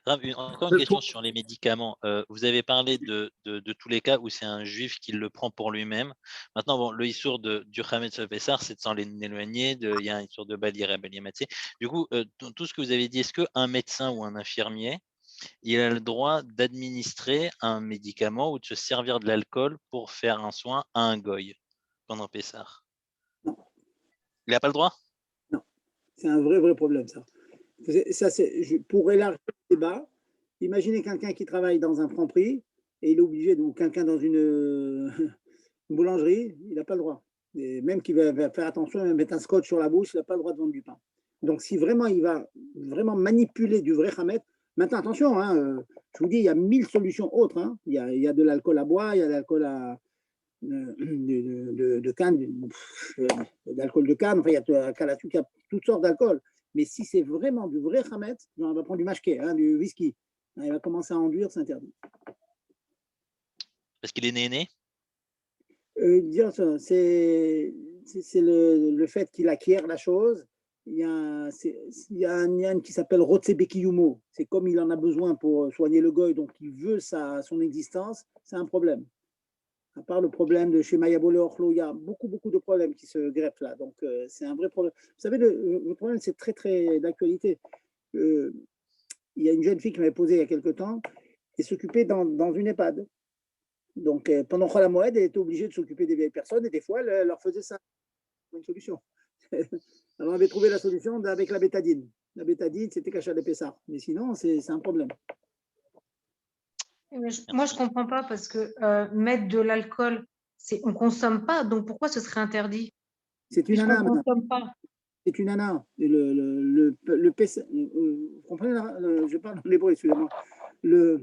Encore une question sur les médicaments. Vous avez parlé de tous les cas où c'est un juif qui le prend pour lui-même. Maintenant, bon, le issour du Chametz Pessar, c'est de s'en éloigner. Il y a un issour de Balira Baliamatsé. Du coup, tout ce que vous avez dit, est-ce qu'un médecin ou un infirmier, il a le droit d'administrer un médicament ou de se servir de l'alcool pour faire un soin à un goy pendant Pessar? Il n'a pas le droit? Non, c'est un vrai problème, ça. Ça, pour élargir le débat, imaginez quelqu'un qui travaille dans un Franprix et il est obligé, ou quelqu'un dans une boulangerie, il n'a pas le droit. Et même qu'il va faire attention, mettre un scotch sur la bouche, il n'a pas le droit de vendre du pain. Donc, si vraiment il va vraiment manipuler du vrai Hametz, maintenant, attention, hein, je vous dis, il y a 1000 solutions autres. Hein. Il y a de l'alcool à bois, il y a de l'alcool de canne, d'alcool de canne, enfin, il y a toutes sortes d'alcool. Mais si c'est vraiment du vrai Hametz, on va prendre du mashké, hein, du whisky, il va commencer à enduire, c'est interdit. Parce qu'il est né? C'est le fait qu'il acquiert la chose. Il y a un nian qui s'appelle Rotse Bekiyumo. C'est comme il en a besoin pour soigner le goy, donc il veut son existence, c'est un problème. À part le problème de chez Mayabole Orlo, il y a beaucoup de problèmes qui se greffent là. Donc, c'est un vrai problème. Vous savez, le problème, c'est très d'actualité. Il y a une jeune fille qui m'avait posé il y a quelque temps et s'occupait dans une EHPAD. Donc, pendant Chol HaMoed, elle était obligée de s'occuper des vieilles personnes et des fois, elle leur faisait ça. Une solution. Alors, on avait trouvé la solution avec la bétadine. La bétadine, c'était Kachal de Pessar. Mais sinon, c'est un problème. Moi, je ne comprends pas parce que mettre de l'alcool, on ne consomme pas, donc pourquoi ce serait interdit? C'est une nana. On ne consomme pas. C'est une nana. Le Pessar, vous comprenez, je parle en hébreu, excusez-moi. Le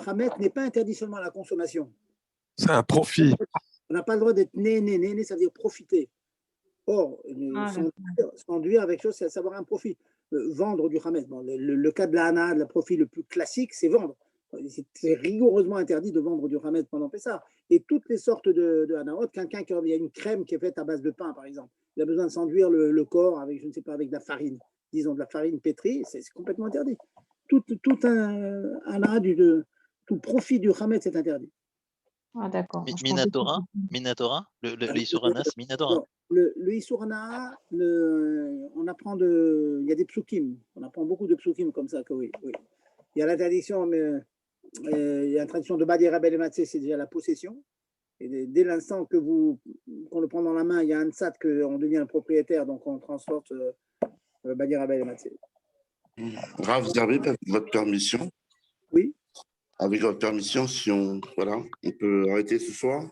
Hametz n'est pas interdit seulement à la consommation. C'est un profit. On n'a pas le droit d'être né, ça veut dire profiter. Or, s'enduire avec chose, c'est savoir un profit. Vendre du Hametz. Bon, le cas de la Hana, le profit le plus classique, c'est vendre. C'est rigoureusement interdit de vendre du Hametz pendant Pessah. Et toutes les sortes de Hanaot, quelqu'un qui a une crème qui est faite à base de pain, par exemple, il a besoin de s'enduire le corps avec, je ne sais pas, avec de la farine, disons de la farine pétrie, c'est complètement interdit. Tout profit du Hametz est interdit. Ah, d'accord. Minatora, le Issourana, c'est Minatora. Le Issourana, on apprend il y a des psukim, on apprend beaucoup de psukim comme ça, que oui. Il y a l'interdiction, mais il y a une tradition de Badi Rabel et Matzé, c'est déjà la possession. Et dès l'instant qu'on le prend dans la main, il y a un tzat qu'on devient le propriétaire, donc on transporte Badi Rabel et Matzé. Rav Zerbe, avec votre permission. Oui. Avec votre permission, on peut arrêter ce soir.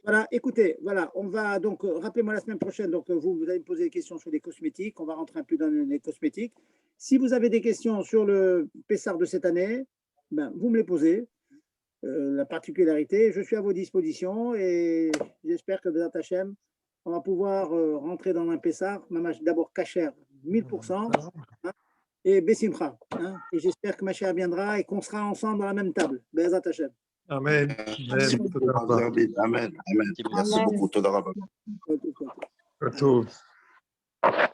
Voilà, écoutez, on va donc, rappelez-moi la semaine prochaine, donc vous allez me poser des questions sur les cosmétiques, on va rentrer un peu dans les cosmétiques. Si vous avez des questions sur le Pessar de cette année, vous me les posez. La particularité, je suis à vos dispositions et j'espère que Bezat Hashem, on va pouvoir rentrer dans un Pessar, d'abord Kacher, 1000%, et Bessimcha. Et j'espère que Mashiach viendra et qu'on sera ensemble dans la même table. Bezat Hashem. Amen. Merci beaucoup, Amen. Merci beaucoup, Toda Rabba.